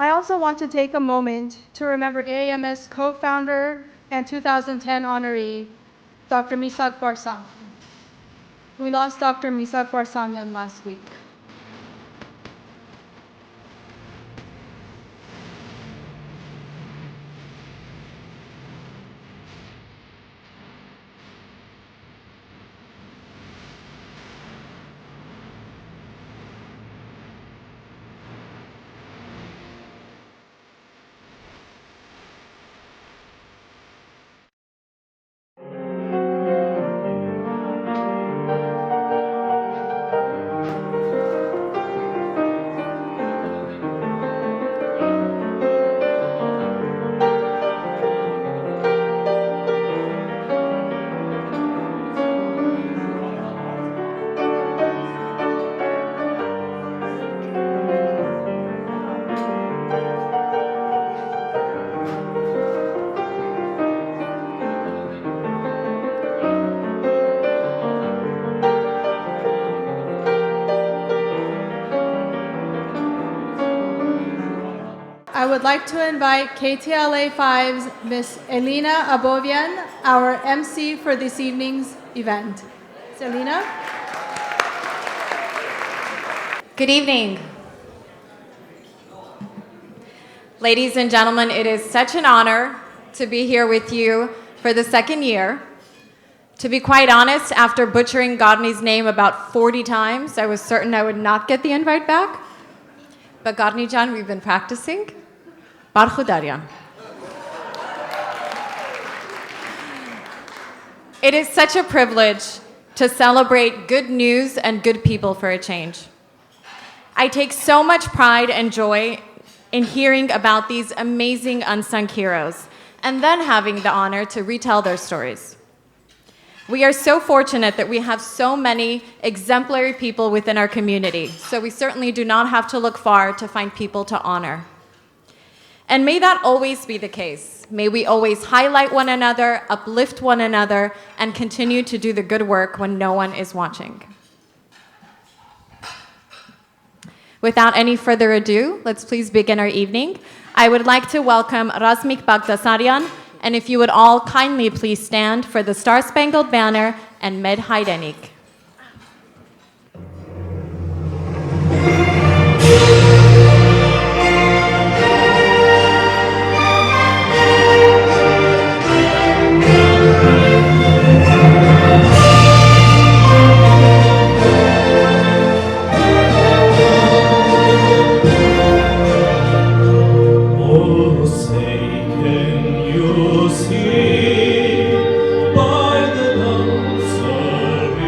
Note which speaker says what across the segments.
Speaker 1: I also want to take a moment to remember AAMS co-founder and 2010 honoree, Dr. Misag Parsang. We lost Dr. Misag Parsangan last week. I would like to invite KTLA 5's Miss Elena Abovian, our MC for this evening's event. Elena?
Speaker 2: Good evening. Ladies and gentlemen, it is such an honor to be here with you for the second year. To be quite honest, after butchering Godney's name about 40 times, I was certain I would not get the invite back. But Godney-Jan, we've been practicing. Barchudaryan. It is such a privilege to celebrate good news and good people for a change. I take so much pride and joy in hearing about these amazing unsung heroes and then having the honor to retell their stories. We are so fortunate that we have so many exemplary people within our community, so we certainly do not have to look far to find people to honor. And may that always be the case. May we always highlight one another, uplift one another, and continue to do the good work when no one is watching. Without any further ado, let's please begin our evening. I would like to welcome Razmik Bagdasaryan, and if you would all kindly please stand for the Star-Spangled Banner and Med Heidenik.
Speaker 3: By the lonesome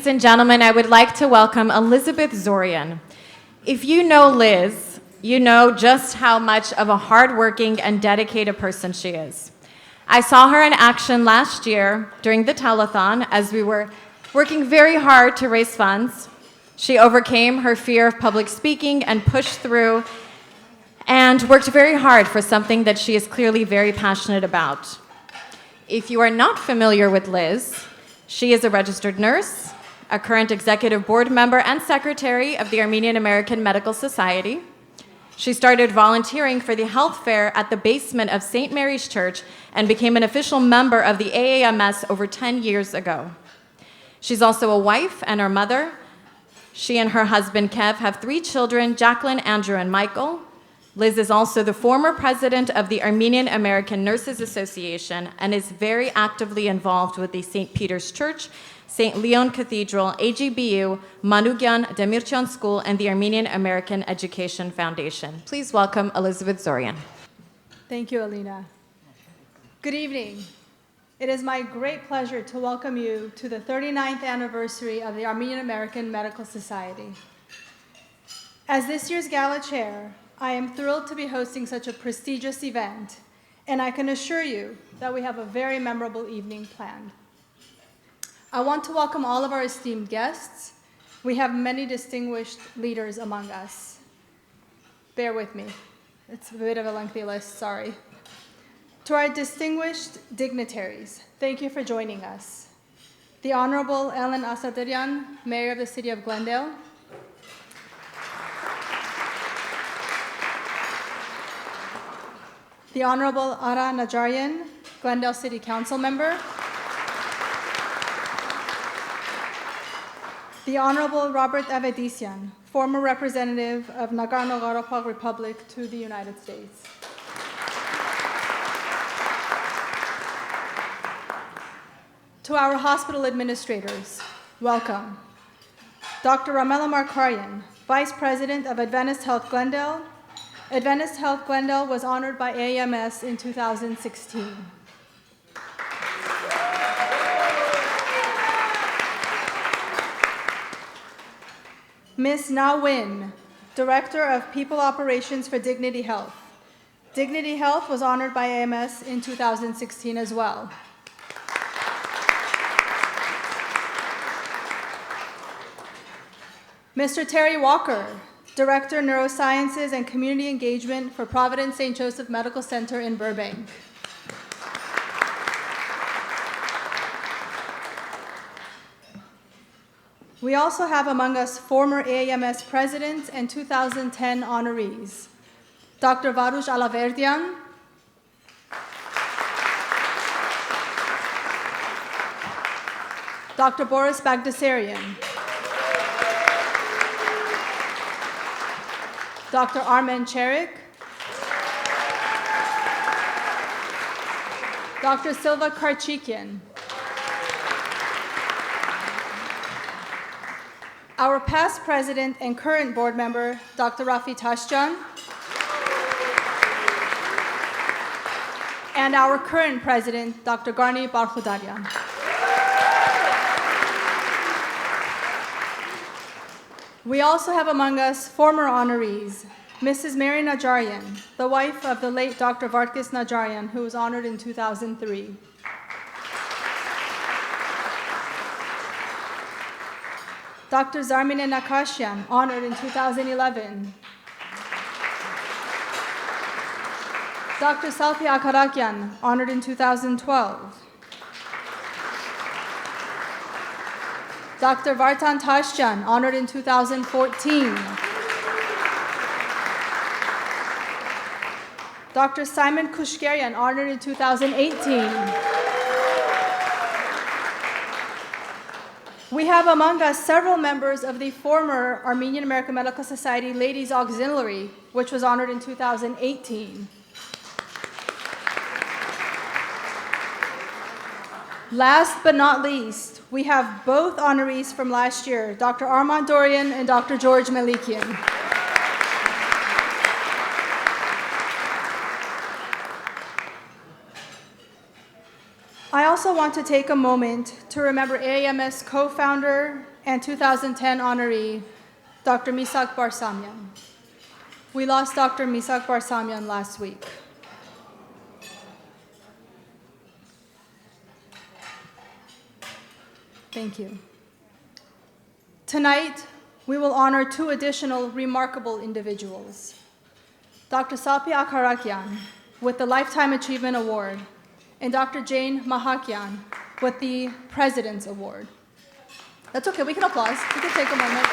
Speaker 2: ladies and gentlemen, I would like to welcome Elizabeth Zorian. If you know Liz, you know just how much of a hardworking and dedicated person she is. I saw her in action last year during the telethon as we were working very hard to raise funds. She overcame her fear of public speaking and pushed through and worked very hard for something that she is clearly very passionate about. If you are not familiar with Liz, she is a registered nurse, a current executive board member and secretary of the Armenian American Medical Society. She started volunteering for the health fair at the basement of St. Mary's Church and became an official member of the AAMS over 10 years ago. She's also a wife and her mother. She and her husband, Kev, have 3 children, Jacqueline, Andrew, and Michael. Liz is also the former president of the Armenian American Nurses Association and is very actively involved with the St. Peter's Church, St. Leon Cathedral, AGBU, Mahakian Demirchan School, and the Armenian American Education Foundation. Please welcome Elizabeth Zorian.
Speaker 1: Thank you, Alina. Good evening. It is my great pleasure to welcome you to the 39th anniversary of the Armenian American Medical Society. As this year's Gala chair, I am thrilled to be hosting such a prestigious event, and I can assure you that we have a very memorable evening planned. I want to welcome all of our esteemed guests. We have many distinguished leaders among us. Bear with me. It's a bit of a lengthy list, sorry. To our distinguished dignitaries, thank you for joining us. The Honorable Ellen Asadarian, Mayor of the City of Glendale. The Honorable Ara Najarian, Glendale City Council Member. The Honorable Robert Avedisian, former representative of Nagorno-Karabakh Republic to the United States. To our hospital administrators, welcome. Dr. Ramela Markarian, Vice President of Adventist Health Glendale. Adventist Health Glendale was honored by AAMS in 2016. Ms. Na Win, Director of People Operations for Dignity Health. Dignity Health was honored by AAMS in 2016 as well. Mr. Terry Walker, Director, Neurosciences and Community Engagement for Providence St. Joseph Medical Center in Burbank. We also have among us former AAMS presidents and 2010 honorees. Dr. Varush Alaverdian, Dr. Boris Bagdasarian, Dr. Armen Cherik, Dr. Silva Karchikian. Our past president and current board member, Dr. Rafi Tashjan, and our current president, Dr. Garni Barkhudarian. We also have among us former honorees, Mrs. Mary Najarian, the wife of the late Dr. Vartkis Najarian, who was honored in 2003. Dr. Zarmine Nakashian, honored in 2011. Dr. Salpy Akaragian, honored in 2012. Dr. Vartan Tashjan, honored in 2014. Dr. Simon Kushkerian, honored in 2018. We have among us several members of the former Armenian American Medical Society Ladies Auxiliary, which was honored in 2018. Last but not least, we have both honorees from last year, Dr. Armand Dorian and Dr. George Malikian. I also want to take a moment to remember AAMS co-founder and 2010 honoree, Dr. Misak Barsamyan. We lost Dr. Misak Barsamyan last week. Thank you. Tonight, we will honor two additional remarkable individuals. Dr. Salpy Akaragian with the Lifetime Achievement Award, and Dr. Jane Mahakian with the President's Award. That's okay, we can applause. We can take a moment.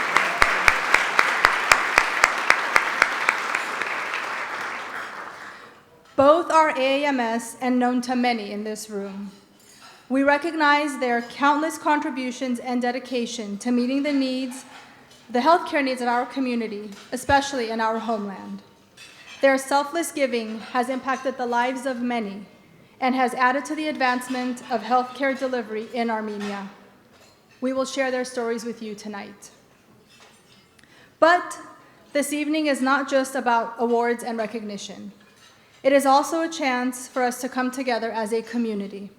Speaker 1: Both are AAMS and known to many in this room. We recognize their countless contributions and dedication to meeting the healthcare needs of our community, especially in our homeland. Their selfless giving has impacted the lives of many and has added to the advancement of healthcare delivery in Armenia. We will share their stories with you tonight. But this evening is not just about awards and recognition. It is also a chance for us to come together as a community.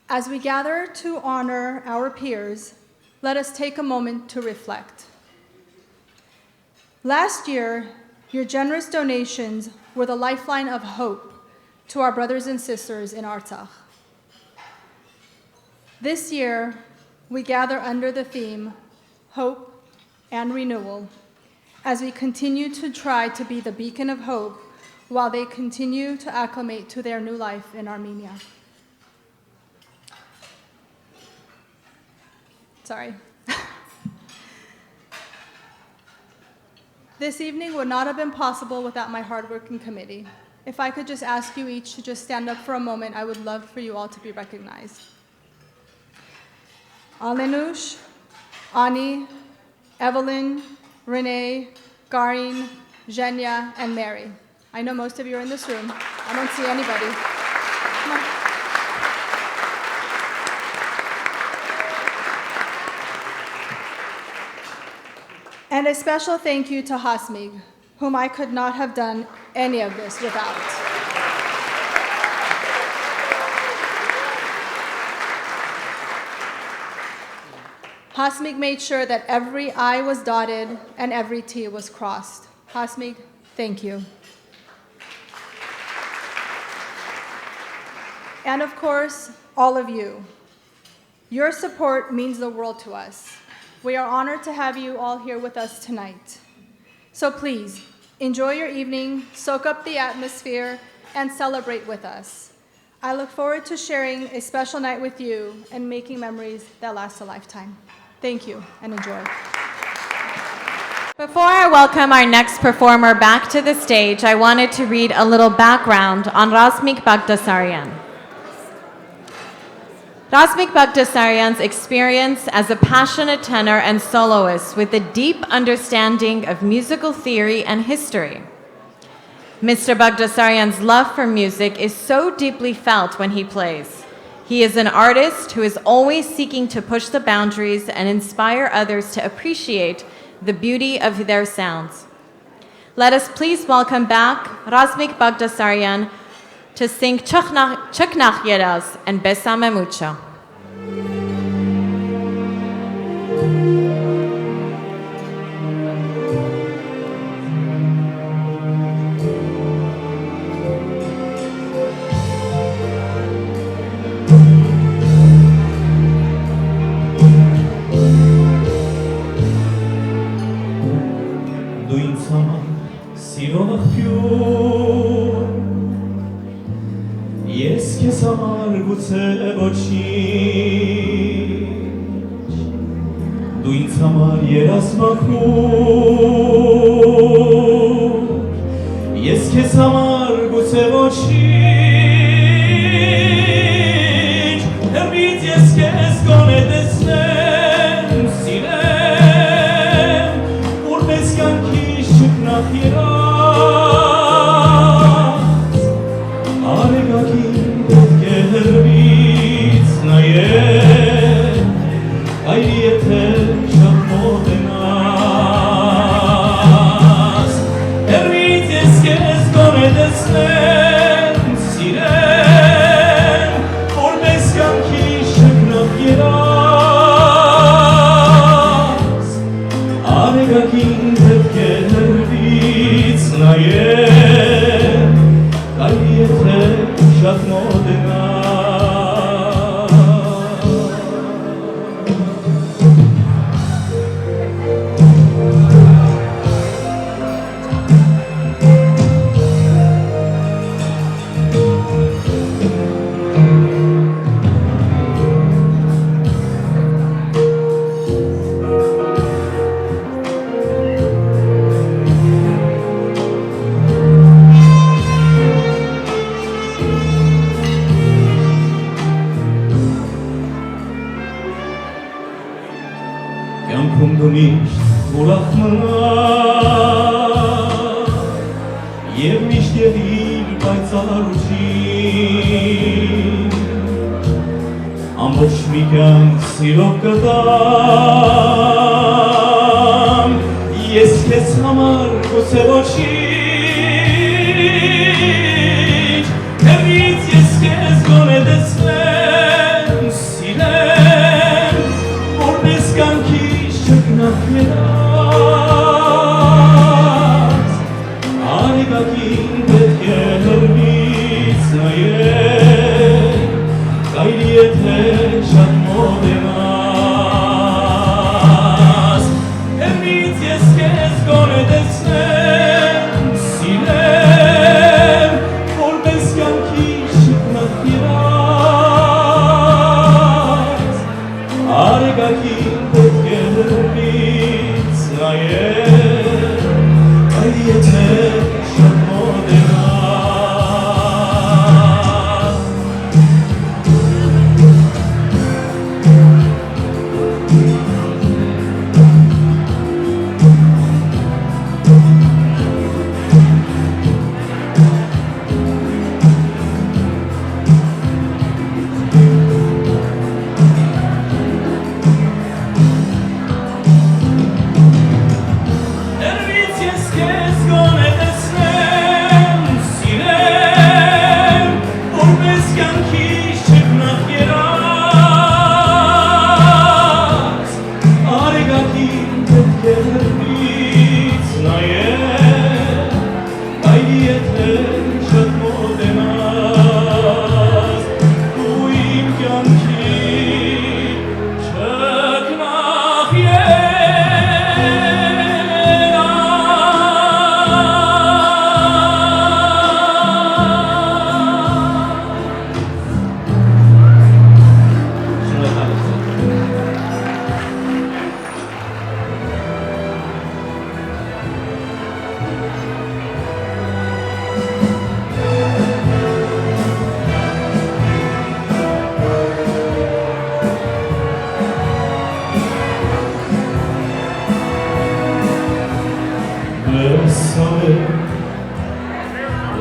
Speaker 1: As we gather to honor our peers, let us take a moment to reflect. Last year, your generous donations were the lifeline of hope to our brothers and sisters in Artsakh. This year, we gather under the theme, Hope and Renewal, as we continue to try to be the beacon of hope while they continue to acclimate to their new life in Armenia. Sorry. This evening would not have been possible without my hardworking committee. If I could just ask you each to just stand up for a moment, I would love for you all to be recognized. Alenush, Ani, Evelyn, Renee, Garin, Zhenya, and Mary. I know most of you are in this room. I don't see anybody. Come on. And a special thank you to Hasmig, whom I could not have done any of this without. Hasmig made sure that every I was dotted and every T was crossed. Hasmig, thank you. And of course, all of you. Your support means the world to us. We are honored to have you all here with us tonight. So please, enjoy your evening, soak up the atmosphere, and celebrate with us. I look forward to sharing a special night with you and making memories that last a lifetime. Thank you, and enjoy.
Speaker 2: Before I welcome our next performer back to the stage, I wanted to read a little background on Razmik Bagdasaryan. Razmik Bagdasaryan's experience as a passionate tenor and soloist with a deep understanding of musical theory and history. Mr. Bagdasaryan's love for music is so deeply felt when he plays. He is an artist who is always seeking to push the boundaries and inspire others to appreciate the beauty of their sounds. Let us please welcome back Razmik Bagdasaryan to sing Chaknach Yeraz and Besame Mucho.
Speaker 3: Sirem, por pescar Akaragian Znaje, Kajete, Szatmodena. Kյանքում դու միշտ ուրախ մնար և միշտ եղիր պայծառություն ամբողջ մի կյանք սիրով կտամ ես քեզ համար գուցե ոչինչ հեռվից ես քեզ գոնե տեսնեմ սիրեմ որպես կյանքի Akaragian պետք է հեռվից նայել, կայրի եթե շատ մոտենաս, հեռվից ես քեզ գոնե տեսնեմ, սիրեմ, որպես կյանքի շիկնակ երաս, Akaragian պետք է հեռվից նայել, կայրի եթե շատ մոտենաս, հեռվից ես քեզ գոնե տեսնեմ, սիրեմ, որպես կյանքի շիկնակ երաս, Akaragian պետք է հեռվից նայել, կայրի եթե շատ մոտենաս, դու իմ կյանքի շիկնակ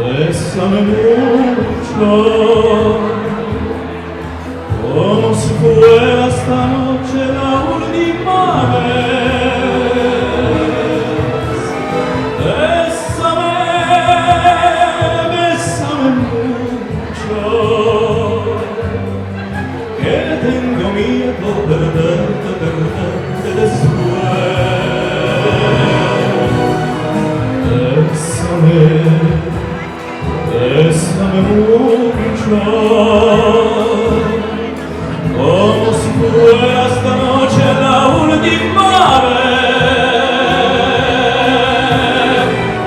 Speaker 3: Bésame mucho, como si fuera esta noche la última vez. Bésame, bésame mucho, que tengo miedo de perderte después. Bésame mucho, como si fuera esta noche la última vez.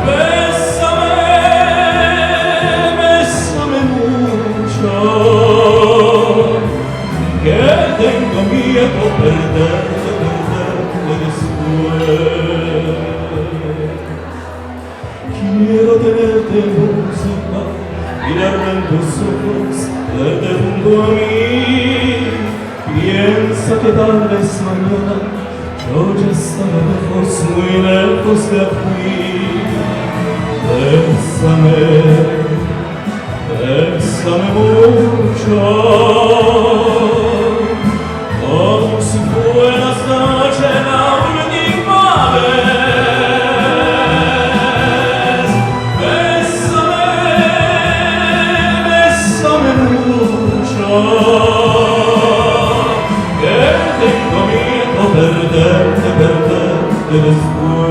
Speaker 3: Bésame, bésame mucho, que tengo miedo perderte después. Quiero tenerte cerca, mirarme en tus ojos, verte junto a mí. Piensa que tal vez mañana yo ya estaré lejos, muy lejos de aquí. Bésame, bésame mucho, como si fuera esta noche la última vez. Bésame mucho, que tengo miedo perderte después.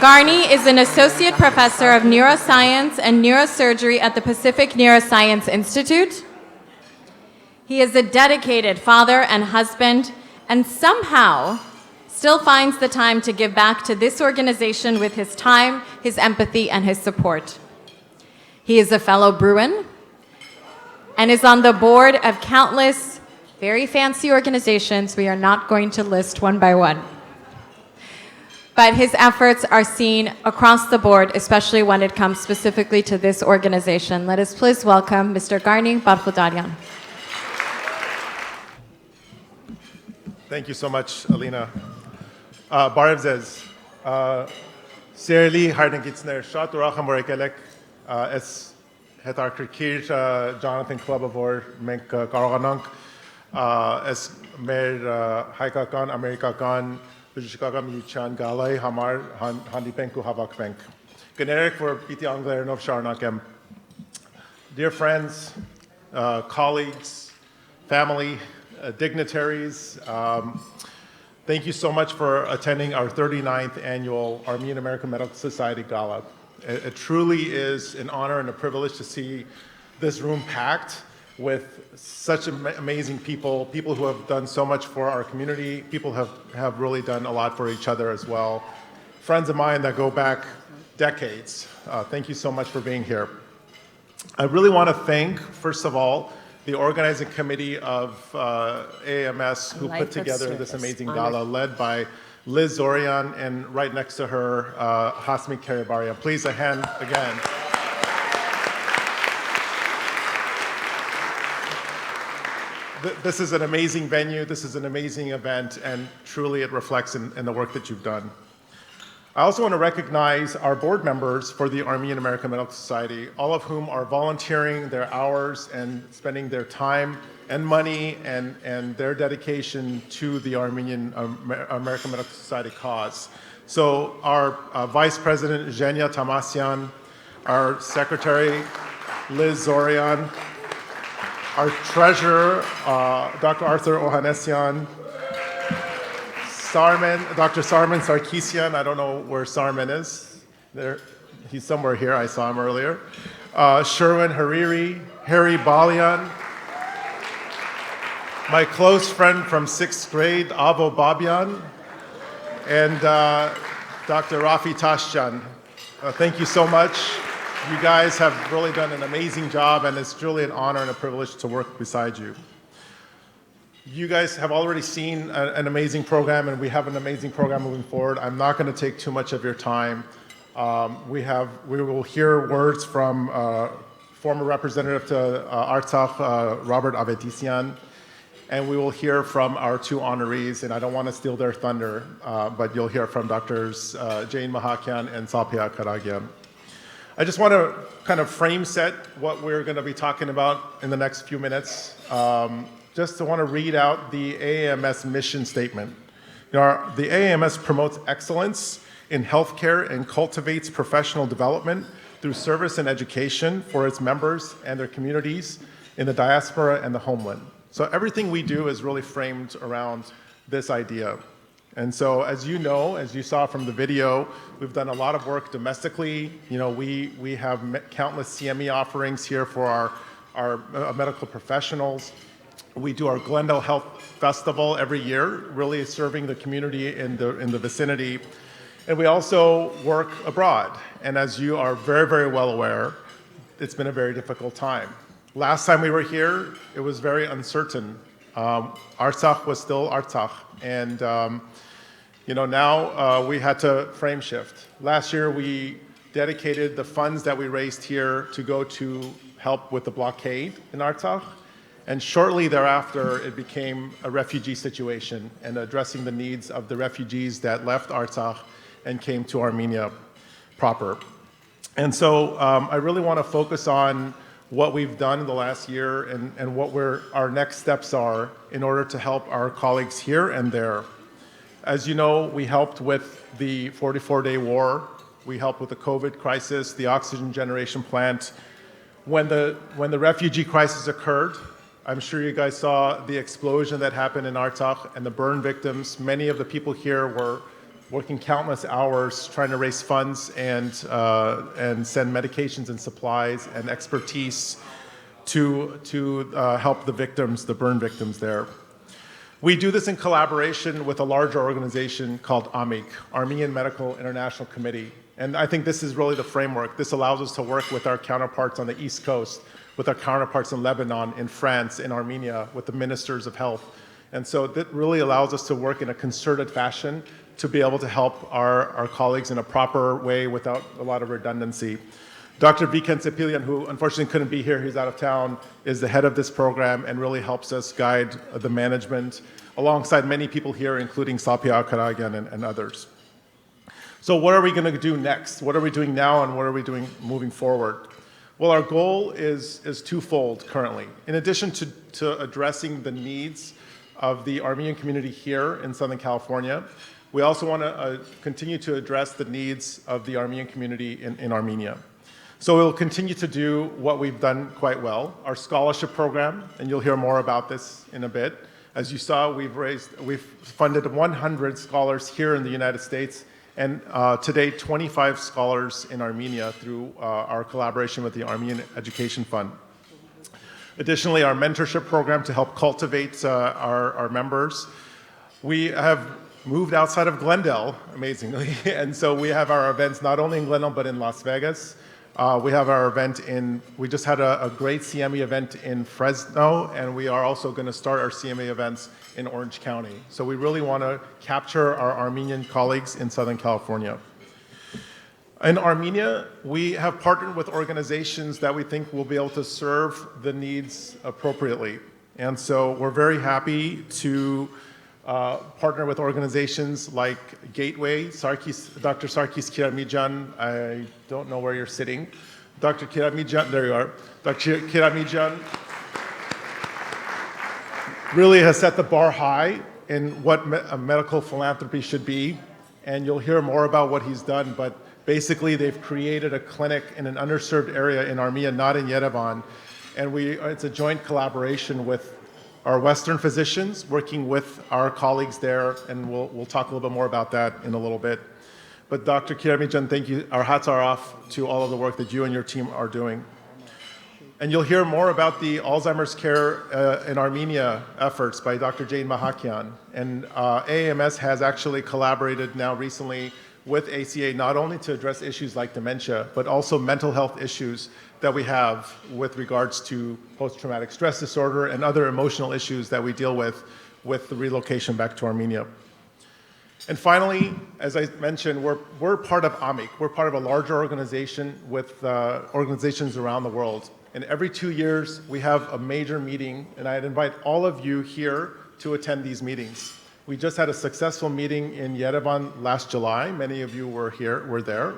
Speaker 2: Garni is an associate professor of neuroscience and neurosurgery at the Pacific Neuroscience Institute. He is a dedicated father and husband, and somehow still finds the time to give back to this organization with his time, his empathy, and his support. He is a fellow Bruin and is on the board of countless very fancy organizations we are not going to list one by one. But his efforts are seen across the board, especially when it comes specifically to this organization. Let us please welcome Mr. Garni Barkhudarian.
Speaker 4: Thank you so much, Alina. Barevzez, Serli Hardengitsner, Shaturacham Morekelek, es Hetar Kirkir, Jonathan Clubavor, Menk Karaganunk, es Mer Haikakan, Amerikakan, Bujikagam Yichan Galai, Hamar, Handipenku Havakpenk. Generic for Piti Angler Nov Sharnakem. Dear friends, colleagues, family, dignitaries, thank you so much for attending our 39th annual Armenian American Medical Society Gala. It truly is an honor and a privilege to see this room packed with such amazing people, people who have done so much for our community, people who have really done a lot for each other as well. Friends of mine that go back decades. Thank you so much for being here. I really want to thank, first of all, the organizing committee of AAMS who put together this amazing gala led by Liz Zorian and right next to her, Hasmi Karibarian. Please, a hand again. This is an amazing venue, this is an amazing event, and truly it reflects in the work that you've done. I also want to recognize our board members for the Armenian American Medical Society, all of whom are volunteering their hours and spending their time and money and their dedication to the Armenian American Medical Society cause. So our Vice President, Zhenya Tamasyan, our Secretary, Liz Zorian, our Treasurer, Dr. Arthur Ohanessian, Dr. Sarman Sarkisian, I don't know where Sarman is. There, he's somewhere here, I saw him earlier. Sherwin Hariri, Harry Balian, my close friend from 6th grade, Avo Babian, and Dr. Rafi Tashjan. Thank you so much. You guys have really done an amazing job, and it's truly an honor and a privilege to work beside you. You guys have already seen an amazing program, and we have an amazing program moving forward. I'm not going to take too much of your time. We will hear words from former representative to Artsakh, Robert Avedisian, and we will hear from our two honorees, and I don't want to steal their thunder, but you'll hear from Drs. Jane Mahakian and Salpy Akaragian. I just want to kind of frame set what we're going to be talking about in the next few minutes. Just want to read out the AAMS mission statement. The AAMS promotes excellence in healthcare and cultivates professional development through service and education for its members and their communities in the diaspora and the homeland. So everything we do is really framed around this idea. And so, as you know, as you saw from the video, we've done a lot of work domestically. You know, we have countless CME offerings here for our medical professionals. We do our Glendale Health Festival every year, really serving the community in the vicinity. And we also work abroad. And as you are very, very well aware, it's been a very difficult time. Last time we were here, it was very uncertain. Artsakh was still Artsakh. And now we had to frame shift. Last year, we dedicated the funds that we raised here to go to help with the blockade in Artsakh. And shortly thereafter, it became a refugee situation and addressing the needs of the refugees that left Artsakh and came to Armenia proper. And so I really want to focus on what we've done in the last year and what our next steps are in order to help our colleagues here and there. As you know, we helped with the 44-day war. We helped with the COVID crisis, the oxygen generation plant. When the refugee crisis occurred, I'm sure you guys saw the explosion that happened in Artsakh and the burn victims. Many of the people here were working countless hours trying to raise funds and send medications and supplies and expertise to help the victims, the burn victims there. We do this in collaboration with a larger organization called AMIC, Armenian Medical International Committee. And I think this is really the framework. This allows us to work with our counterparts on the East Coast, with our counterparts in Lebanon, in France, in Armenia, with the ministers of health. And so that really allows us to work in a concerted fashion to be able to help our colleagues in a proper way without a lot of redundancy. Dr. Viken Sepilian, who unfortunately couldn't be here, he's out of town, is the head of this program and really helps us guide the management alongside many people here, including Salpy Akaragian and others. So what are we going to do next? What are we doing now and what are we doing moving forward? Well, our goal is twofold currently. In addition to addressing the needs of the Armenian community here in Southern California, we also want to continue to address the needs of the Armenian community in Armenia. So we'll continue to do what we've done quite well, our scholarship program, and you'll hear more about this in a bit. As you saw, we've funded 100 scholars here in the United States, and to date, 25 scholars in Armenia through our collaboration with the Armenian Education Fund. Additionally, our mentorship program to help cultivate our members. We have moved outside of Glendale, amazingly, and so we have our events not only in Glendale, but in Las Vegas. We have our event we just had a great CME event in Fresno, and we are also going to start our CME events in Orange County. So we really want to capture our Armenian colleagues in Southern California. In Armenia, we have partnered with organizations that we think will be able to serve the needs appropriately. And so we're very happy to partner with organizations like Gateway, Dr. Sarkis Kiramidjan. I don't know where you're sitting. Dr. Kiramidjan, there you are. Dr. Kiramidjan really has set the bar high in what a medical philanthropy should be, and you'll hear more about what he's done, but basically they've created a clinic in an underserved area in Armenia, not in Yerevan, and it's a joint collaboration with our Western physicians working with our colleagues there, and we'll talk a little bit more about that in a little bit. But Dr. Kiramidjan, thank you. Our hats are off to all of the work that you and your team are doing. And you'll hear more about the Alzheimer's care in Armenia efforts by Dr. Jane Mahakian. And AAMS has actually collaborated now recently with ACA not only to address issues like dementia, but also mental health issues that we have with regards to post-traumatic stress disorder and other emotional issues that we deal with the relocation back to Armenia. And finally, as I mentioned, we're part of AMIC. We're part of a larger organization with organizations around the world. And every 2 years, we have a major meeting, and I'd invite all of you here to attend these meetings. We just had a successful meeting in Yerevan last July. Many of you were there.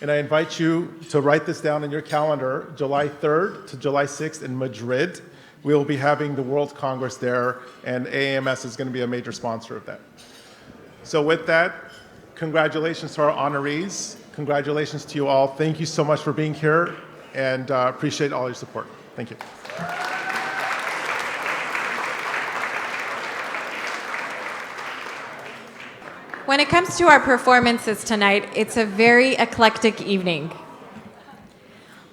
Speaker 4: And I invite you to write this down in your calendar, July 3rd to July 6th in Madrid. We will be having the World Congress there, and AAMS is going to be a major sponsor of that. So with that, congratulations to our honorees. Congratulations to you all. Thank you so much for being here, and appreciate all your support. Thank you.
Speaker 2: When it comes to our performances tonight, it's a very eclectic evening.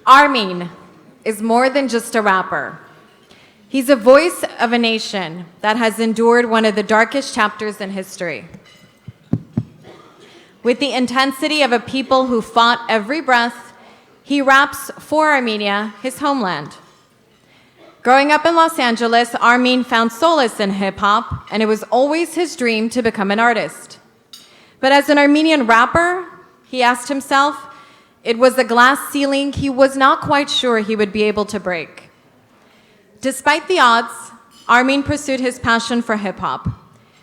Speaker 2: Armin is more than just a rapper. He's a voice of a nation that has endured one of the darkest chapters in history. With the intensity of a people who fought every breath, he raps for Armenia, his homeland. Growing up in Los Angeles, Armin found solace in hip-hop, and it was always his dream to become an artist. But as an Armenian rapper, he asked himself, it was a glass ceiling he was not quite sure he would be able to break. Despite the odds, Armin pursued his passion for hip-hop.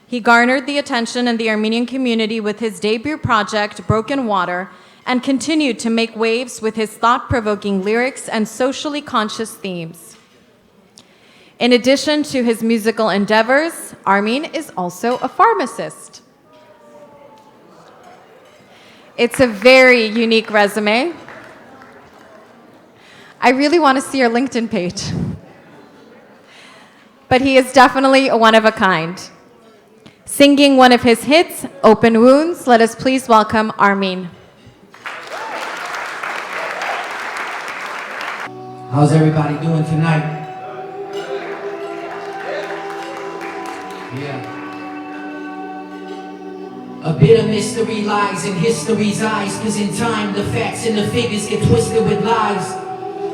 Speaker 2: He garnered the attention in the Armenian community with his debut project, Broken Water, and continued to make waves with his thought-provoking lyrics and socially conscious themes. In addition to his musical endeavors, Armin is also a pharmacist. It's a very unique resume. I really want to see your LinkedIn page. But he is definitely a one of a kind. Singing one of his hits, Open Wounds, let us please welcome Armin.
Speaker 5: How's everybody doing tonight? Yeah. A bit of mystery lies in history's eyes, cause in time the facts and the figures get twisted with lies.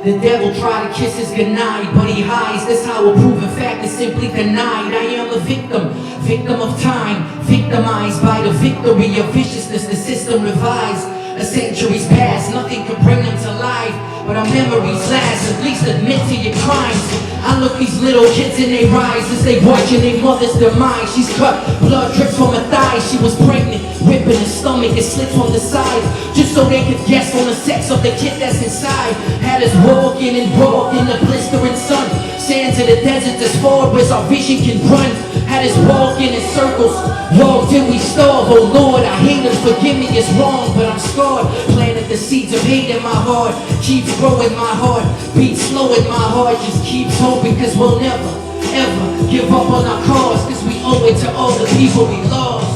Speaker 5: The devil tried to kiss his goodnight, but he hides. That's how a proven fact is simply denied. I am a victim, victim of time, victimized by the victory of viciousness the system revised. A century's past, nothing can bring them to life, but our memories last. At least admit to your crimes. I look these little kids in their eyes as they watching their mother's demise. She's cut, blood drips from her thighs. She was pregnant, whipping her stomach, it slipped from the side, just so they could guess on the sex of the kid that's inside. Had us walking and walking the blistering sun, sands of the desert as far as our vision can run. Had us walking in circles, walk till we starve. Oh Lord, I hate us, forgive me, it's wrong, but I'm scarred. Planted the seeds of hate in my heart, keeps growing my heart, beats slow in my heart, just keeps hoping, cause we'll never, ever give up on our cause, cause we owe it to all the people we lost.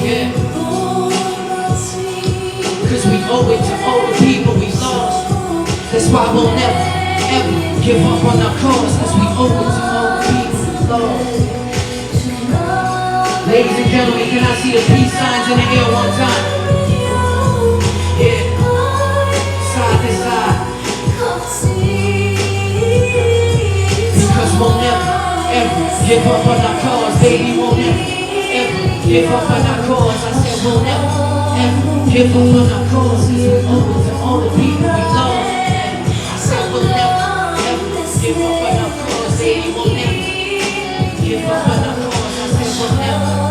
Speaker 5: Yeah. Cause we owe it to all the people we lost. That's why we'll never, ever give up on our cause, cause we owe it to all the people we lost. Ladies and gentlemen, can I see the peace signs in the air one time? Yeah. Side to side. Because we'll never, ever give up on our cause, baby. We'll never, ever give up on our cause. I said we'll never, ever give up on our cause, cause we owe it to all the people we lost. I said we'll never, ever give up on our cause, baby. We'll never give up on our cause. I said we'll never.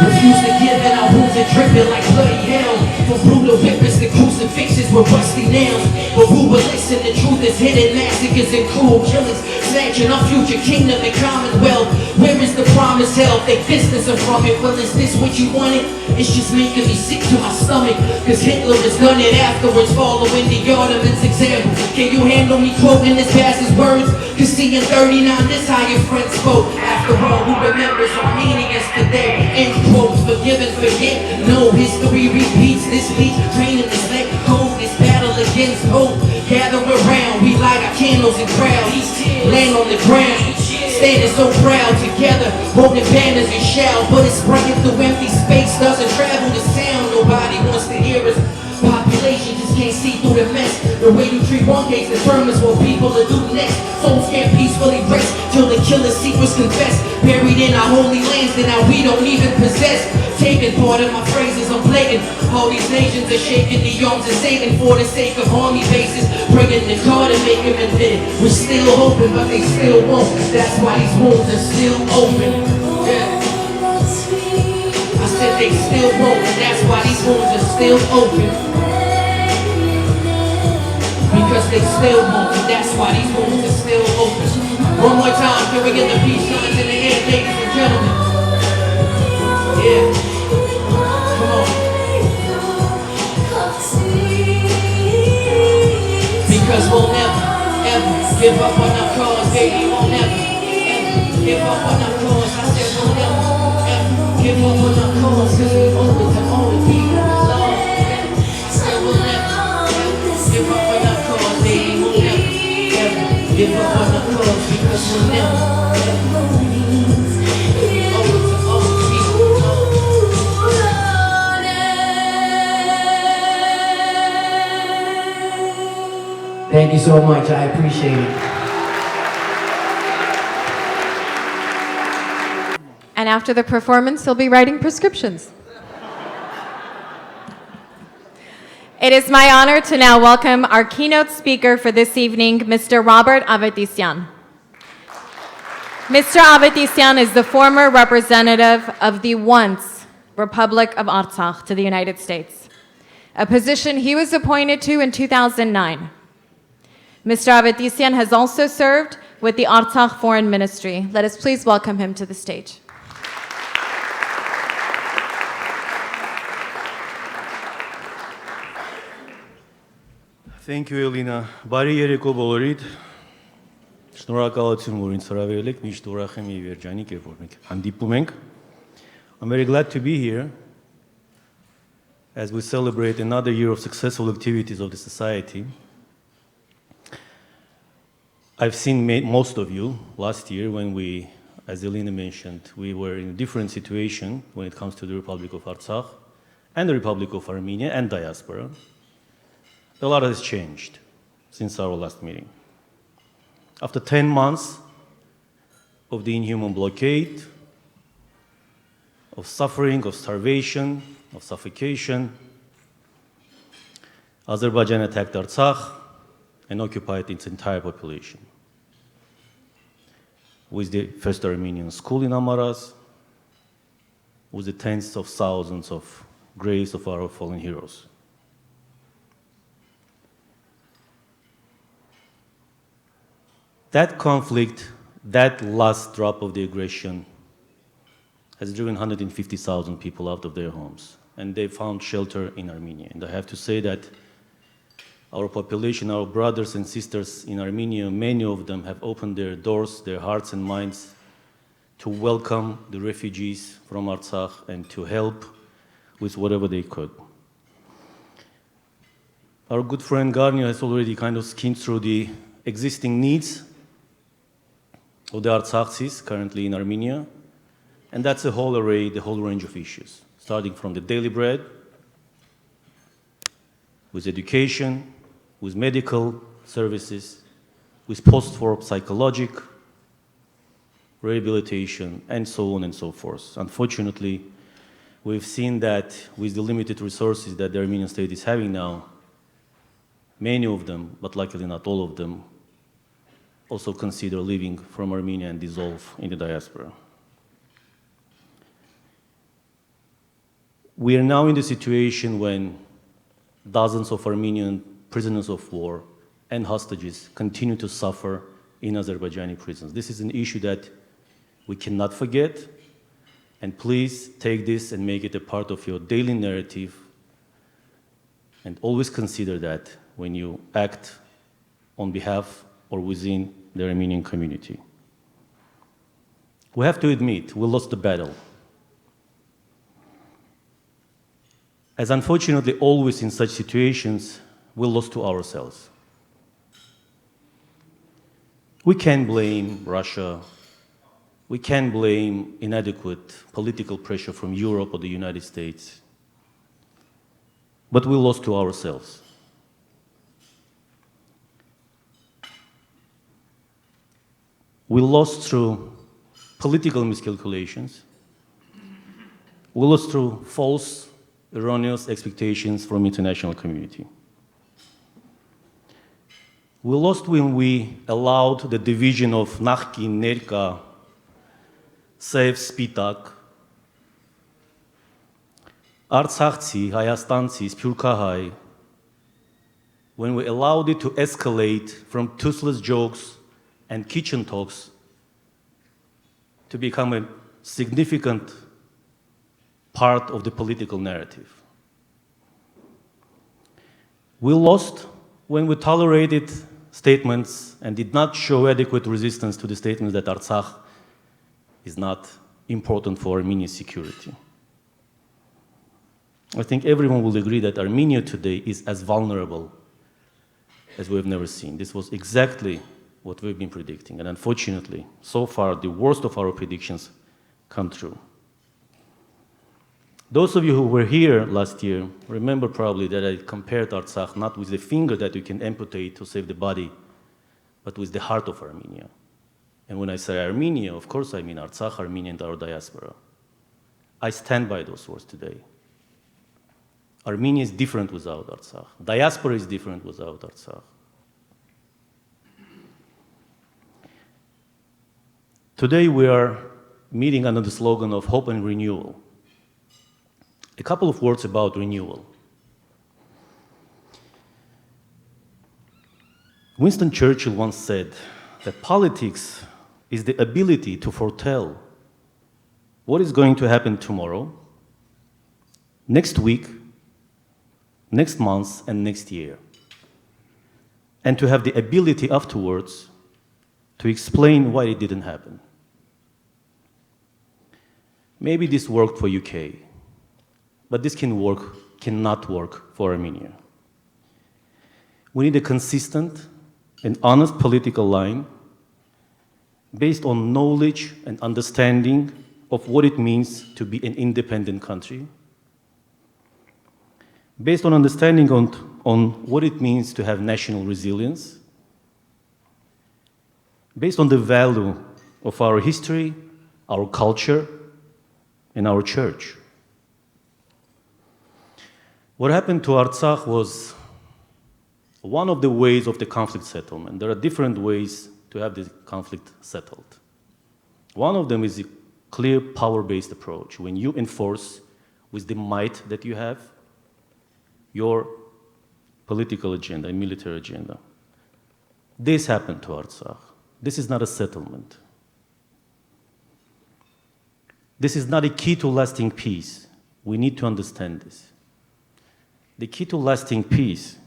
Speaker 5: Refuse to give and our wounds are dripping like bloody hell. From brutal whippers to crucifixes with rusty nails. But who will listen? The truth is hidden, massacres and cruel killings, snatching our future kingdom and commonwealth. Where is the promised help? They distance them from it. Well, is this what you wanted? It's just making me sick to my stomach, cause Hitler has done it afterwards, following the Ottoman's example. Can you handle me quoting this past's words? Cause see in 39, this how your friends spoke. After all, who remembers our meaning yesterday? End quote, forgive and forget. No history repeats this beat. Training this let go, this battle against hope. Gather around, we light our candles in crowds. Land on the ground, standing so proud together, holding banners and shout. But it's breaking through empty space, doesn't travel the sound. Nobody wants to hear us. Population just can't see through the mess. The way you treat one case determines what people will do next. Souls can't peacefully rest till the killer's secrets confess. Buried in our holy lands that now we don't even possess. Taking part of my phrases, I'm blatant. All these nations are shaking the arms of Satan for the sake of army bases. Bringing the card and make them admit it. We're still open, but they still won't. That's why these wounds are still open. Yeah. I said they still won't, and that's why these wounds are still open. Because they still won't, and that's why these wounds are still open. One more time, can we get the peace signs in the air, ladies and gentlemen? Yeah. Come on. Because we'll never, ever give up on our cause, baby. We'll never, ever give up on our cause. I said we'll never, ever give up on our cause, cause we owe it to all the people we love. I said we'll never, ever give up on our cause, baby. We'll never, ever give up on our cause, because we'll never, ever owe it to all the people we love. Thank you so much, I appreciate it.
Speaker 2: And after the performance, he'll be writing prescriptions. It is my honor to now welcome our keynote speaker for this evening, Mr. Robert Avedisian. Mr. Avedisyan is the former representative of the once Republic of Artsakh to the United States, a position he was appointed to in 2009. Mr. Avedisyan has also served with the Artsakh Foreign Ministry. Let us please welcome him to the stage.
Speaker 3: Thank you, Elina. Բարի երեկո բոլորիդ։ Շնորհակալություն, որ ինձ հրավիրել եք, միշտ ուրախ եմ եւ երջանիկ երբ որ մենք հանդիպում ենք։ I'm very glad to be here as we celebrate another year of successful activities of the society. I've seen most of you last year when we, as Elina mentioned, we were in a different situation when it comes to the Republic of Artsakh and the Republic of Armenia and diaspora. A lot has changed since our last meeting. After 10 months of the inhuman blockade, of suffering, of starvation, of suffocation, Azerbaijan attacked Artsakh and occupied its entire population. With the first Armenian school in Amaras, with the tens of thousands of graves of our fallen heroes. That conflict, that last drop of the aggression, has driven 150,000 people out of their homes, and they found shelter in Armenia. And I have to say that our population, our brothers and sisters in Armenia, many of them have opened their doors, their hearts and minds to welcome the refugees from Artsakh and to help with whatever they could. Our good friend Garnia has already kind of skimmed through the existing needs of the Artsakhis currently in Armenia, and that's a whole array, the whole range of issues, starting from the daily bread, with education, with medical services, with post-war psychologic rehabilitation, and so on and so forth. Unfortunately, we've seen that with the limited resources that the Armenian state is having now, many of them, but luckily not all of them, also consider leaving from Armenia and dissolve in the diaspora. We are now in the situation when dozens of Armenian prisoners of war and hostages continue to suffer in Azerbaijani prisons. This is an issue that we cannot forget, and please take this and make it a part of your daily narrative, and always consider that when you act on behalf or within the Armenian community. We have to admit, we lost the battle. As unfortunately always in such situations, we lost to ourselves. We can't blame Russia. We can't blame inadequate political pressure from Europe or the United States. But we lost to ourselves. We lost through political miscalculations. We lost through false, erroneous expectations from international community. We lost when we allowed the division of Mahakian, Nerka, Sev, Spitak, Artsakhtsi, Hayastansi, Spurkahai, when we allowed it to escalate from toothless jokes and kitchen talks to become a significant part of the political narrative. We lost when we tolerated statements and did not show adequate resistance to the statements that Artsakh is not important for Armenia's security. I think everyone will agree that Armenia today is as vulnerable as we have never seen. This was exactly what we've been predicting, and unfortunately, so far, the worst of our predictions come true. Those of you who were here last year remember probably that I compared Artsakh not with the finger that you can amputate to save the body, but with the heart of Armenia. And when I say Armenia, of course I mean Artsakh, Armenia, and our diaspora. I stand by those words today. Armenia is different without Artsakh. Diaspora is different without Artsakh. Today we are meeting under the slogan of hope and renewal. A couple of words about renewal. Winston Churchill once said that politics is the ability to foretell what is going to happen tomorrow, next week, next month, and next year, and to have the ability afterwards to explain why it didn't happen. Maybe this worked for UK, but this cannot work for Armenia. We need a consistent and honest political line based on knowledge and understanding of what it means to be an independent country, based on understanding on what it means to have national resilience, based on the value of our history, our culture, and our church. What happened to Artsakh was one of the ways of the conflict settlement. There are different ways to have the conflict settled. One of them is a clear power-based approach, when you enforce with the might that you have your political agenda and military agenda. This happened to Artsakh. This is not a settlement. This is not a key to lasting peace. We need to understand this. The key to lasting peace,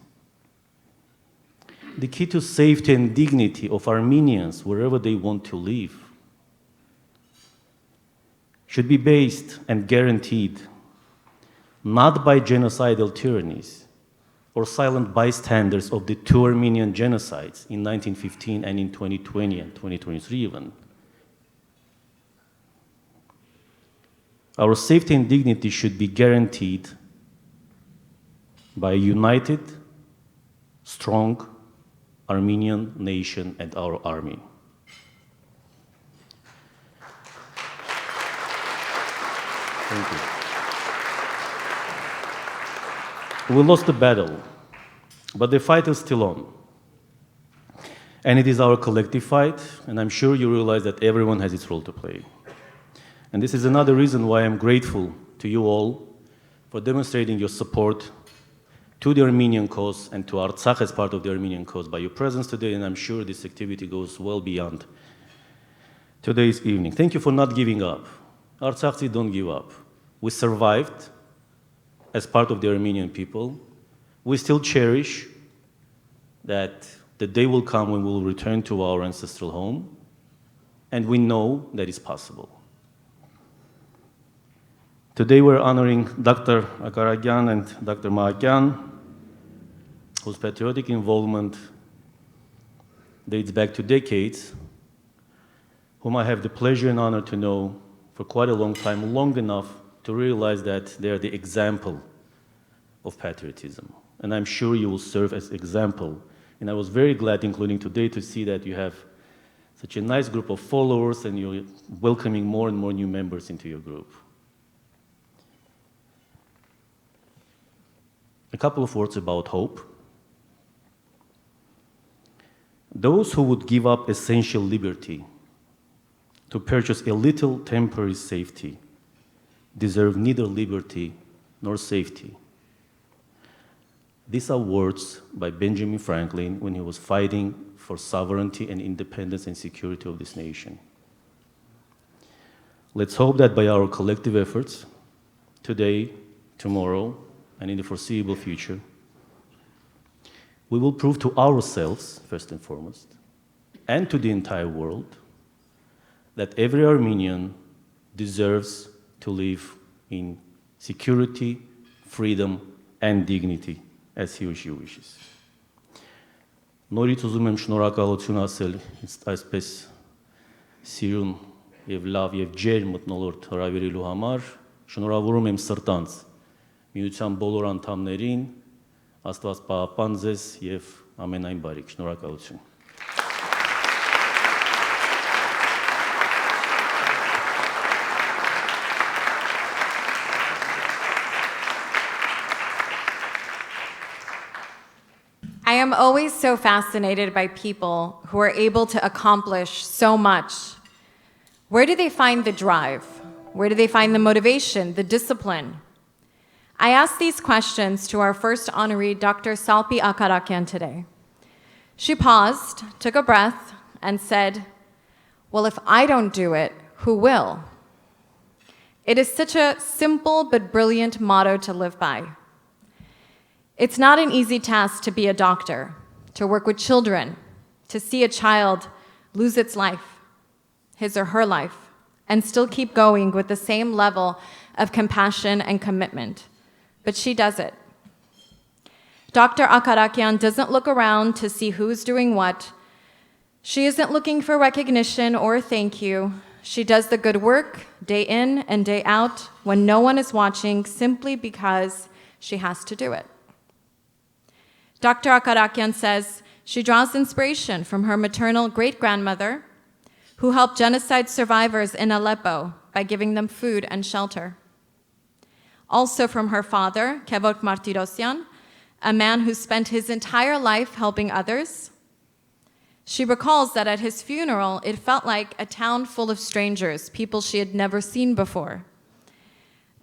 Speaker 3: the key to safety and dignity of Armenians wherever they want to live, should be based and guaranteed not by genocidal tyrannies or silent bystanders of the two Armenian genocides in 1915 and in 2020 and 2023 even. Our safety and dignity should be guaranteed by a united, strong Armenian nation and our army. Thank you. We lost the battle, but the fight is still on. And it is our collective fight, and I'm sure you realize that everyone has its role to play. And this is another reason why I'm grateful to you all for demonstrating your support to the Armenian cause and to Artsakh as part of the Armenian cause by your presence today, and I'm sure this activity goes well beyond today's evening. Thank you for not giving up. Artsakhi don't give up. We survived as part of the Armenian people. We still cherish that the day will come when we will return to our ancestral home, and we know that it's possible. Today we're honoring Dr. Akaragian and Dr. Mahakian, whose patriotic involvement dates back to decades, whom I have the pleasure and honor to know for quite a long time, long enough to realize that they are the example of patriotism. And I'm sure you will serve as example. And I was very glad, including today, to see that you have such a nice group of followers and you're welcoming more and more new members into your group. A couple of words about hope. Those who would give up essential liberty to purchase a little temporary safety deserve neither liberty nor safety. These are words by Benjamin Franklin when he was fighting for sovereignty and independence and security of this nation. Let's hope that by our collective efforts, today, tomorrow, and in the foreseeable future, we will prove to ourselves, first and foremost, and to the entire world, that every Armenian deserves to live in security, freedom, and dignity as he or she wishes. Նորից ուզում եմ շնորհակալություն ասել այսպես սիրուն եւ լավ եւ ջեր մթնոլորտ հրավիրելու համար, շնորհավորում եմ սրտանց միության բոլոր անդամներին, Աստված պահապան ձեզ եւ ամենայն բարիք, շնորհակալություն։
Speaker 2: I am always so fascinated by people who are able to accomplish so much Where do they find the drive? Where do they find the motivation, the discipline? I asked these questions to our first honoree, Dr. Salpy Akaragian, today. She paused, took a breath, and said, "Well, if I don't do it, who will?" It is such a simple but brilliant motto to live by. It's not an easy task to be a doctor, to work with children, to see a child lose its life, his or her life, and still keep going with the same level of compassion and commitment. But she does it. Dr. Akaragian doesn't look around to see who's doing what. She isn't looking for recognition or thank you. She does the good work day in and day out when no one is watching, simply because she has to do it. Dr. Akaragian says she draws inspiration from her maternal great-grandmother, who helped genocide survivors in Aleppo by giving them food and shelter. Also from her father, Kevot Martirosyan, a man who spent his entire life helping others. She recalls that at his funeral, it felt like a town full of strangers, people she had never seen before.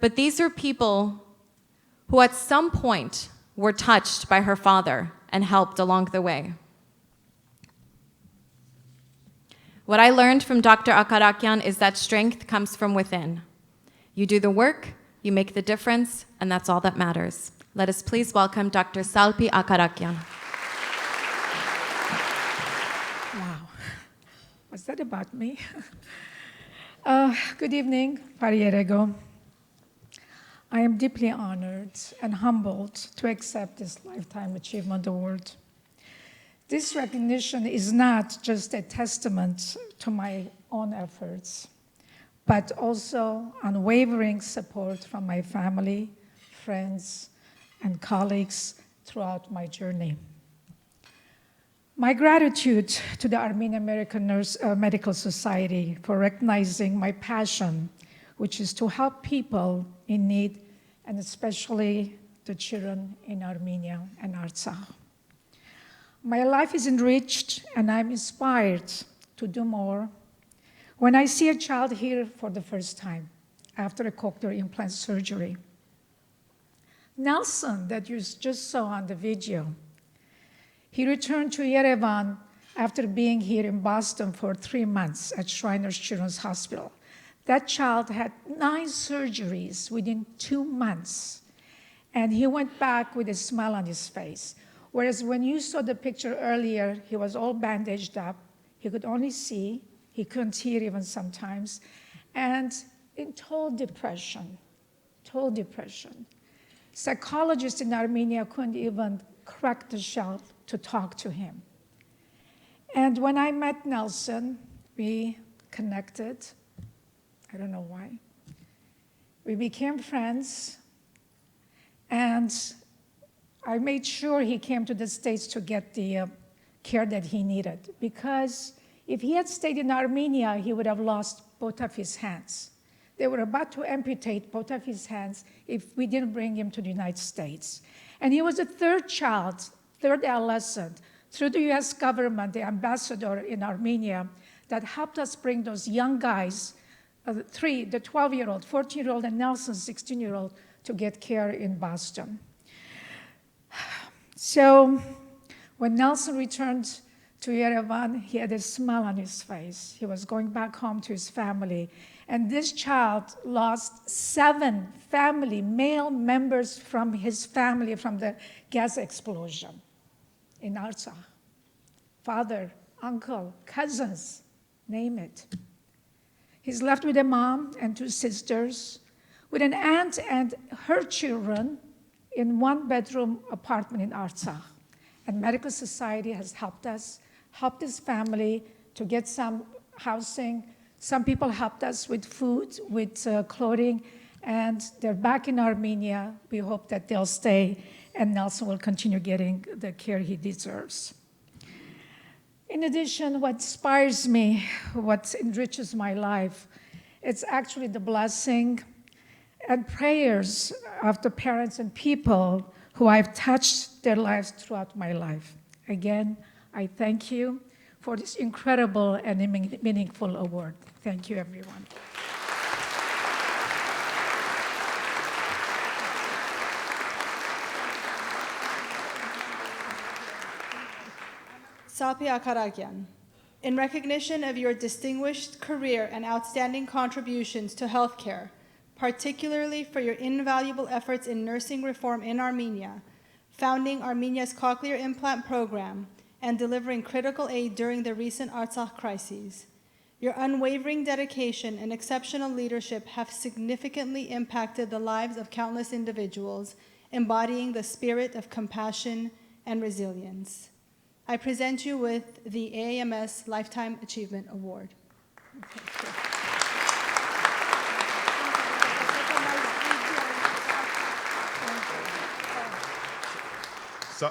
Speaker 2: But these are people who at some point were touched by her father and helped along the way. What I learned from Dr. Akaragian is that strength comes from within. You do the work, you make the difference, and that's all that matters. Let us please welcome Dr. Salpy Akaragian.
Speaker 6: Wow. Was that about me? Good evening, Parierego. I am deeply honored and humbled to accept this Lifetime Achievement Award. This recognition is not just a testament to my own efforts, but also unwavering support from my family, friends, and colleagues throughout my journey. My gratitude to the Armenian American Medical Society for recognizing my passion, which is to help people in need, and especially the children in Armenia and Artsakh. My life is enriched, and I'm inspired to do more when I see a child here for the first time after a cochlear implant surgery. Nelson, that you just saw on the video, he returned to Yerevan after being here in Boston for 3 months at Shriners Children's Hospital. That child had 9 surgeries within 2 months, and he went back with a smile on his face. Whereas when you saw the picture earlier, he was all bandaged up. He could only see, he couldn't hear even sometimes, and in total depression. Psychologists in Armenia couldn't even crack the shell to talk to him. And when I met Nelson, we connected. I don't know why. We became friends, and I made sure he came to the States to get the care that he needed, because if he had stayed in Armenia, he would have lost both of his hands. They were about to amputate both of his hands if we didn't bring him to the United States. And he was the third child, third adolescent, through the US government, the ambassador in Armenia, that helped us bring those young guys, the 12-year-old, 14-year-old, and Nelson, 16-year-old, to get care in Boston. So when Nelson returned to Yerevan, he had a smile on his face. He was going back home to his family. And this child lost 7 family, male members from his family from the gas explosion in Artsakh. Father, uncle, cousins, name it. He's left with a mom and 2 sisters, with an aunt and her children in 1-bedroom apartment in Artsakh. And Medical Society has helped us, helped his family to get some housing. Some people helped us with food, with clothing, and they're back in Armenia. We hope that they'll stay, and Nelson will continue getting the care he deserves. In addition, what inspires me, what enriches my life, it's actually the blessing and prayers of the parents and people who I've touched their lives throughout my life. Again, I thank you for this incredible and meaningful award. Thank you, everyone.
Speaker 1: Salpy Akaragian, in recognition of your distinguished career and outstanding contributions to healthcare, particularly for your invaluable efforts in nursing reform in Armenia, founding Armenia's cochlear implant program, and delivering critical aid during the recent Artsakh crises. Your unwavering dedication and exceptional leadership have significantly impacted the lives of countless individuals, embodying the spirit of compassion and resilience. I present you with the AAMS Lifetime Achievement Award.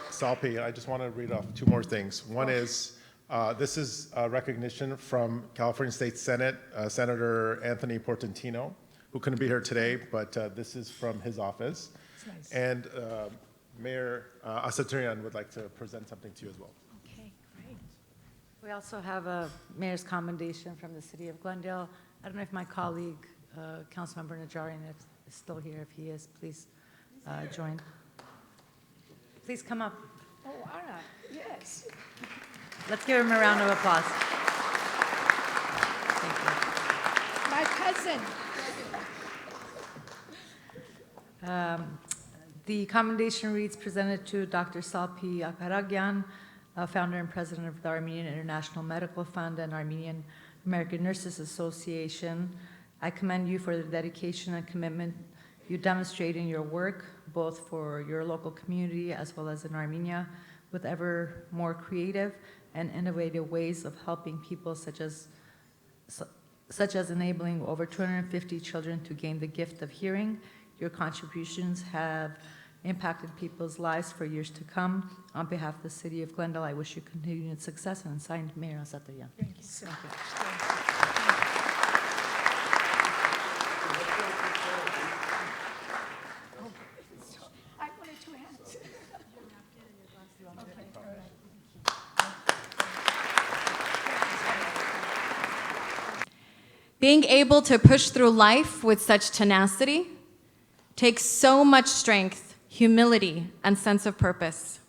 Speaker 4: Salpy, I just want to read off two more things. One is, this is a recognition from California State Senate, Senator Anthony Portantino, who couldn't be here today, but this is from his office.
Speaker 6: Nice.
Speaker 4: And Mayor Asaturian would like to present something to you as well.
Speaker 6: Okay, great.
Speaker 7: We also have a mayor's commendation from the city of Glendale. I don't know if my colleague, Councilmember Najarian, is still here. If he is, please join. Please come up.
Speaker 6: Oh, all right, yes.
Speaker 7: Let's give him a round of applause.
Speaker 6: My cousin.
Speaker 7: The commendation reads, presented to Dr. Salpy Akaragian, founder and president of the Armenian International Medical Fund and Armenian American Nurses Association. I commend you for the dedication and commitment you demonstrate in your work, both for your local community as well as in Armenia, with ever more creative and innovative ways of helping people, such as enabling over 250 children to gain the gift of hearing. Your contributions have impacted people's lives for years to come. On behalf of the city of Glendale, I wish you continued success, and signed, Mayor Asaturian.
Speaker 6: Thank you so much. I wanted two hands.
Speaker 2: Being able to push through life with such tenacity takes so much strength, humility, and sense of purpose.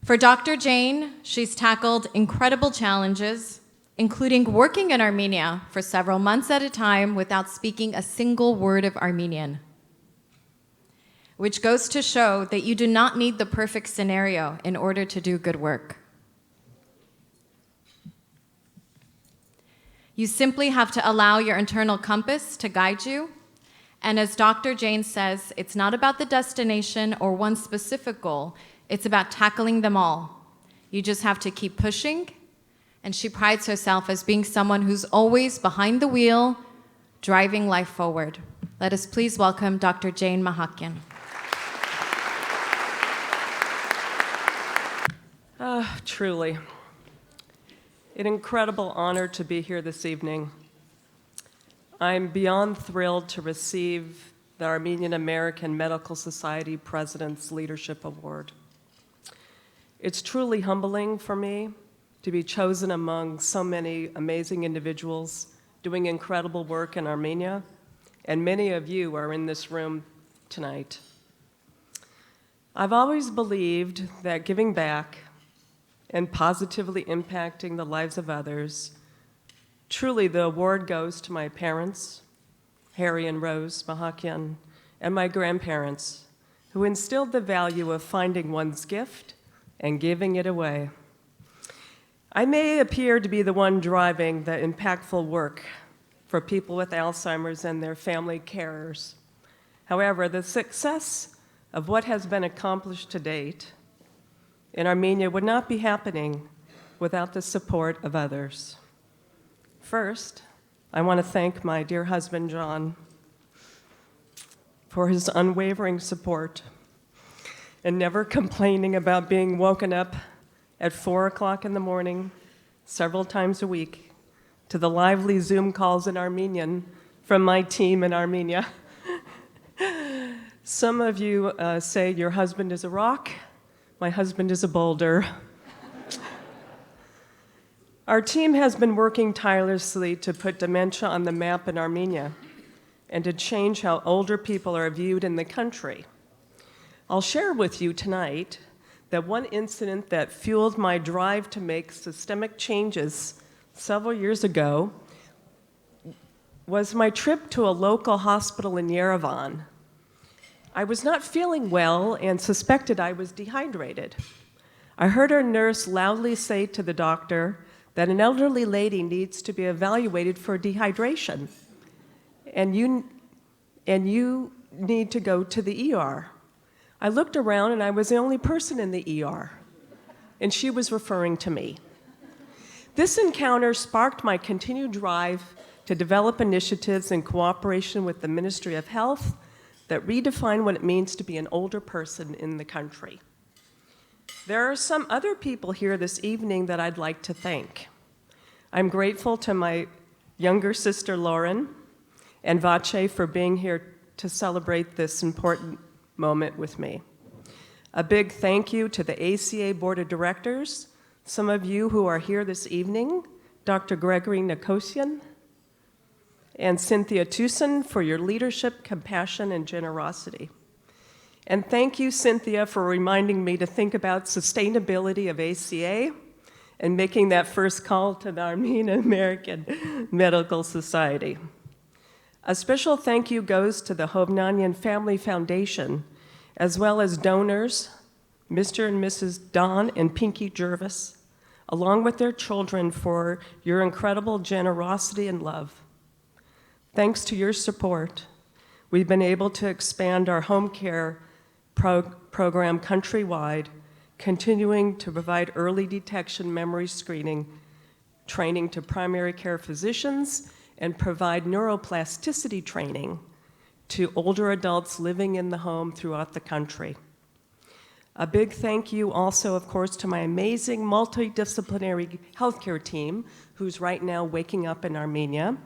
Speaker 2: For Dr. Jane, she's tackled incredible challenges, including working in Armenia for several months at a time without speaking a single word of Armenian, which goes to show that you do not need the perfect scenario in order to do good work. You simply have to allow your internal compass to guide you. And as Dr. Jane says, it's not about the destination or one specific goal. It's about tackling them all. You just have to keep pushing. And she prides herself as being someone who's always behind the wheel, driving life forward. Let us please welcome Dr. Jane Mahakian.
Speaker 8: Truly, an incredible honor to be here this evening. I'm beyond thrilled to receive the Armenian American Medical Society President's Leadership Award. It's truly humbling for me to be chosen among so many amazing individuals doing incredible work in Armenia, and many of you are in this room tonight. I've always believed that giving back and positively impacting the lives of others, truly the award goes to my parents, Harry and Rose Mahakian, and my grandparents, who instilled the value of finding one's gift and giving it away. I may appear to be the one driving the impactful work for people with Alzheimer's and their family carers. However, the success of what has been accomplished to date in Armenia would not be happening without the support of others. First, I want to thank my dear husband, John, for his unwavering support and never complaining about being woken up at 4 o'clock in the morning several times a week to the lively Zoom calls in Armenian from my team in Armenia. Some of you say your husband is a rock. My husband is a boulder. Our team has been working tirelessly to put dementia on the map in Armenia and to change how older people are viewed in the country. I'll share with you tonight that one incident that fueled my drive to make systemic changes several years ago was my trip to a local hospital in Yerevan. I was not feeling well and suspected I was dehydrated. I heard a nurse loudly say to the doctor that an elderly lady needs to be evaluated for dehydration, and you need to go to the ER. I looked around and I was the only person in the ER, and she was referring to me. This encounter sparked my continued drive to develop initiatives in cooperation with the Ministry of Health that redefine what it means to be an older person in the country. There are some other people here this evening that I'd like to thank. I'm grateful to my younger sister Lauren and Vache for being here to celebrate this important moment with me. A big thank you to the ACA Board of Directors, some of you who are here this evening, Dr. Gregory Nikosian and Cynthia Tucson for your leadership, compassion, and generosity. And thank you, Cynthia, for reminding me to think about sustainability of ACA and making that first call to the Armenian American Medical Society. A special thank you goes to the Hovnanian Family Foundation, as well as donors, Mr. and Mrs. Don and Pinky Jervis, along with their children for your incredible generosity and love. Thanks to your support, we've been able to expand our home care program countrywide, continuing to provide early detection memory screening, training to primary care physicians, and provide neuroplasticity training to older adults living in the home throughout the country. A big thank you also, of course, to my amazing multidisciplinary healthcare team, who's right now waking up in Armenia,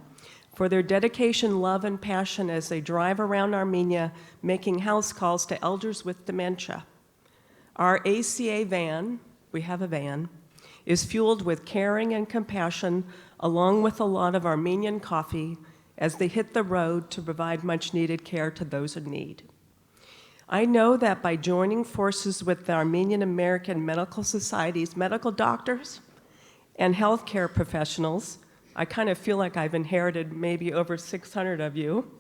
Speaker 8: for their dedication, love, and passion as they drive around Armenia making house calls to elders with dementia. Our ACA van, we have a van, is fueled with caring and compassion, along with a lot of Armenian coffee as they hit the road to provide much-needed care to those in need. I know that by joining forces with the Armenian American Medical Society's medical doctors and healthcare professionals, I kind of feel like I've inherited maybe over 600 of you,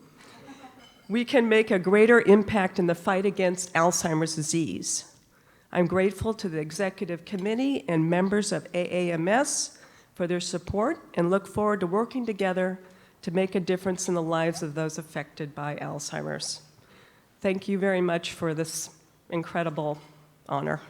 Speaker 8: we can make a greater impact in the fight against Alzheimer's disease. I'm grateful to the executive committee and members of AAMS for their support and look forward to working together to make a difference in the lives of those affected by Alzheimer's. Thank you very much for this incredible honor.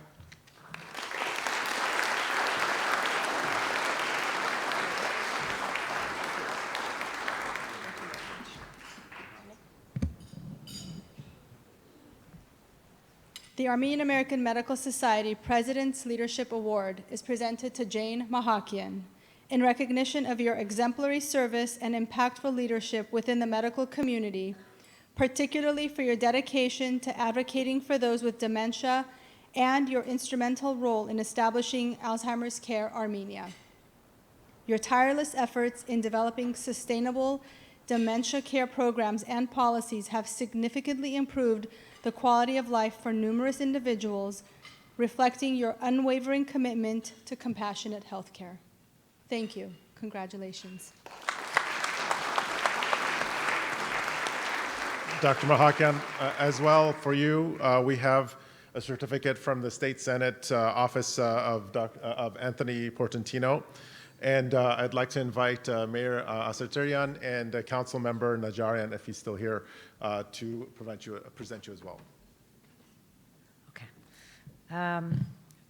Speaker 1: The Armenian American Medical Society President's Leadership Award is presented to Jane Mahakian in recognition of your exemplary service and impactful leadership within the medical community, particularly for your dedication to advocating for those with dementia and your instrumental role in establishing Alzheimer's Care Armenia. Your tireless efforts in developing sustainable dementia care programs and policies have significantly improved the quality of life for numerous individuals, reflecting your unwavering commitment to compassionate healthcare. Thank you. Congratulations.
Speaker 4: Dr. Mahakian, as well for you, we have a certificate from the State Senate Office of Anthony Portantino. And I'd like to invite Mayor Asatirian and Council Member Najarian, if he's still here, to present you as well.
Speaker 7: Okay.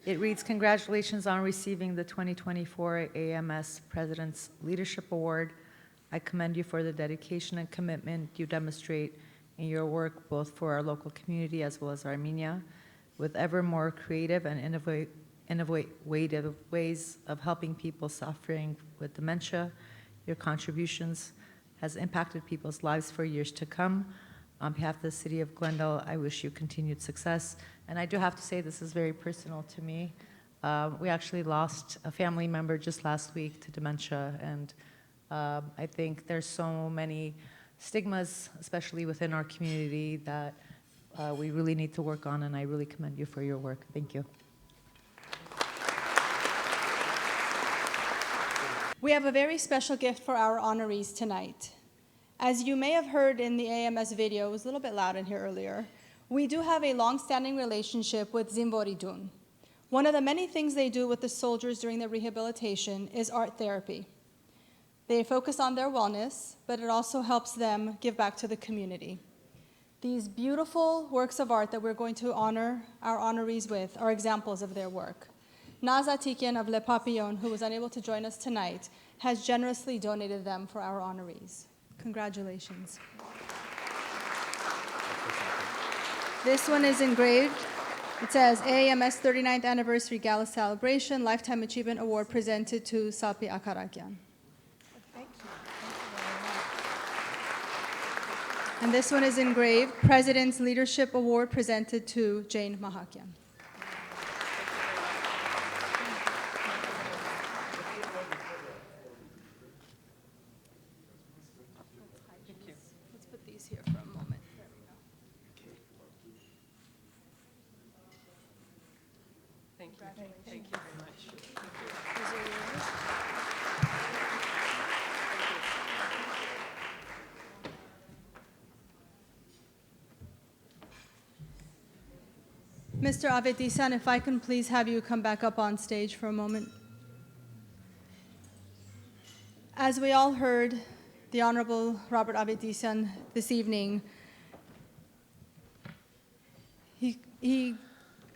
Speaker 7: It reads, congratulations on receiving the 2024 AAMS President's Leadership Award. I commend you for the dedication and commitment you demonstrate in your work both for our local community as well as Armenia, with ever more creative and innovative ways of helping people suffering with dementia. Your contributions has impacted people's lives for years to come. On behalf of the City of Glendale, I wish you continued success. And I do have to say this is very personal to me. We actually lost a family member just last week to dementia, and I think there's so many stigmas, especially within our community, that we really need to work on, and I really commend you for your work. Thank you.
Speaker 1: We have a very special gift for our honorees tonight. As you may have heard in the AAMS video, it was a little bit loud in here earlier, we do have a long-standing relationship with Zimboridun. One of the many things they do with the soldiers during their rehabilitation is art therapy. They focus on their wellness, but it also helps them give back to the community. These beautiful works of art that we're going to honor our honorees with are examples of their work. Naza Tikian of Le Papillon, who was unable to join us tonight, has generously donated them for our honorees. Congratulations. This one is engraved. It says, AAMS 39th Anniversary Gala Celebration, Lifetime Achievement Award presented to Salpy Akaragian.
Speaker 6: Thank you.
Speaker 1: And this one is engraved, President's Leadership Award presented to Jane Mahakian. Let's put these here for a moment. There we go.
Speaker 8: Thank you. Thank you very much.
Speaker 1: These are yours. Mr. Avedisan, if I can please have you come back up on stage for a moment. As we all heard, the Honorable Robert Avedisan this evening, he,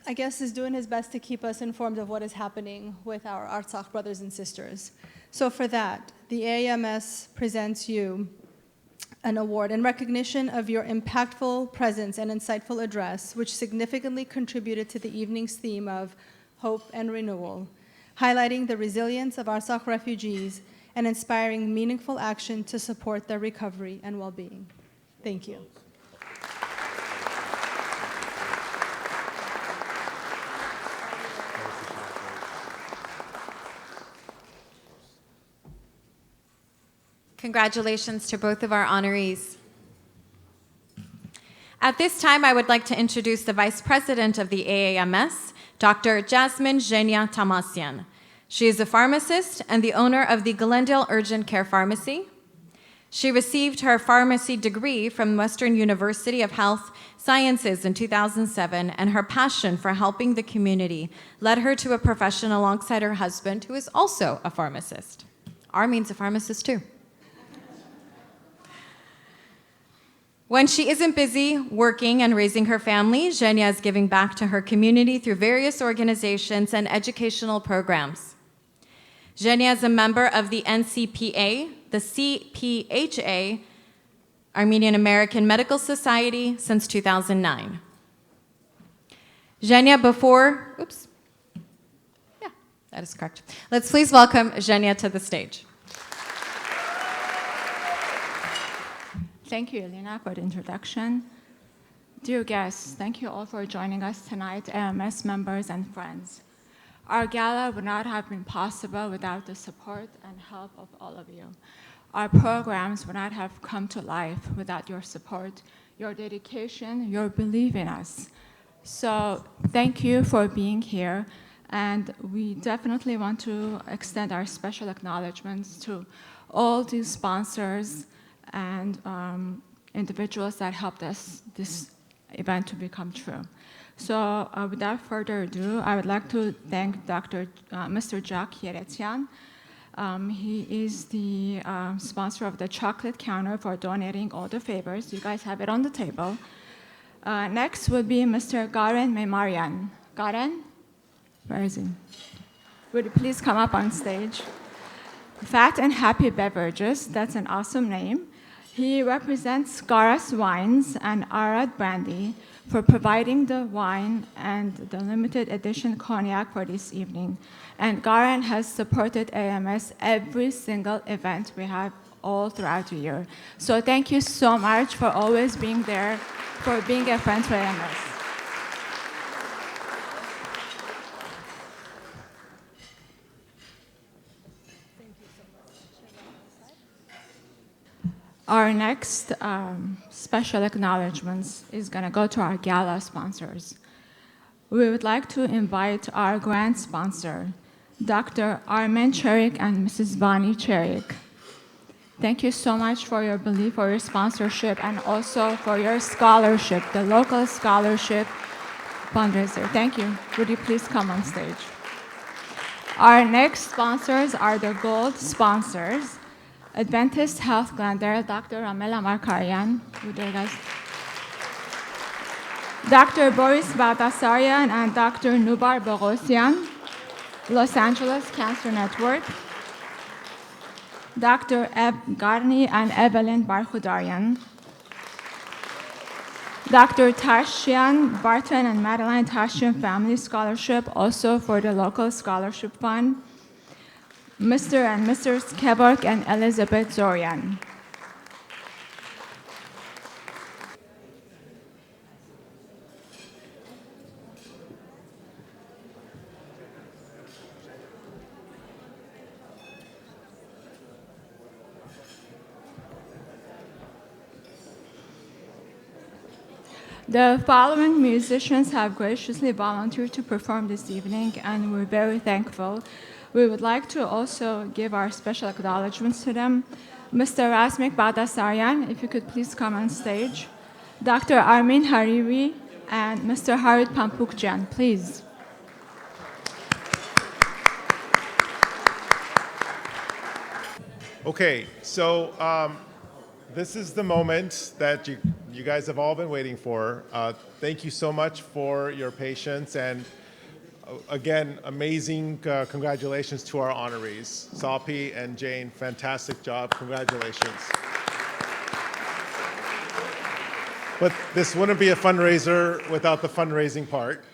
Speaker 1: I guess, is doing his best to keep us informed of what is happening with our Artsakh brothers and sisters. So for that, the AAMS presents you an award in recognition of your impactful presence and insightful address, which significantly contributed to the evening's theme of hope and renewal, highlighting the resilience of Artsakh refugees and inspiring meaningful action to support their recovery and well-being. Thank you.
Speaker 2: Congratulations to both of our honorees. At this time, I would like to introduce the Vice President of the AAMS, Dr. Jasmine Zhenya Tamasian. She is a pharmacist and the owner of the Glendale Urgent Care Pharmacy. She received her pharmacy degree from Western University of Health Sciences in 2007, and her passion for helping the community led her to a profession alongside her husband, who is also a pharmacist. Armin's a pharmacist too. When she isn't busy working and raising her family, Zhenya is giving back to her community through various organizations and educational programs. Zhenya is a member of the NCPA, the CPHA, Armenian American Medical Society, since 2009. Zhenya, that is correct. Let's please welcome Zhenya to the stage.
Speaker 9: Thank you, Elena, for the introduction. Dear guests, thank you all for joining us tonight, AAMS members and friends. Our gala would not have been possible without the support and help of all of you. Our programs would not have come to life without your support, your dedication, your belief in us. So thank you for being here, and we definitely want to extend our special acknowledgments to all the sponsors and individuals that helped us this event to become true. So without further ado, I would like to thank Mr. Jacques Yeretian. He is the sponsor of the chocolate counter for donating all the favors. You guys have it on the table. Next would be Mr. Garen Memarian. Garen? Where is he? Would you please come up on stage? Fat and Happy Beverages, that's an awesome name. He represents Garas Wines and Arad Brandy for providing the wine and the limited edition cognac for this evening. And Garan has supported AAMS every single event we have all throughout the year. So thank you so much for always being there, for being a friend to AAMS. Our next special acknowledgements is going to go to our gala sponsors. We would like to invite our grant sponsor, Dr. Armen Cherik and Mrs. Bonnie Cherik. Thank you so much for your belief, for your sponsorship, and also for your scholarship, the local scholarship fundraiser. Thank you. Would you please come on stage? Our next sponsors are the gold sponsors. Adventist Health Glendale, Dr. Ramela Markarian. Would you guys? Dr. Boris Baldasarian and Dr. Nubar Bogosian, Los Angeles Cancer Network. Dr. Eb Garni and Evelyn Barkhudarian. Dr. Tashian Barton and Madeline Tashian Family Scholarship, also for the local scholarship fund. Mr. and Mrs. Kevork and Elizabeth Zorian. The following musicians have graciously volunteered to perform this evening, and we're very thankful. We would like to also give our special acknowledgments to them. Mr. Rasmik Baldasarian, if you could please come on stage. Dr. Armin Hariri and Mr. Harit Pampukjan, please.
Speaker 4: Okay, so this is the moment that you guys have all been waiting for. Thank you so much for your patience, and again, amazing congratulations to our honorees. Salpy and Jane, fantastic job, congratulations. But this wouldn't be a fundraiser without the fundraising part.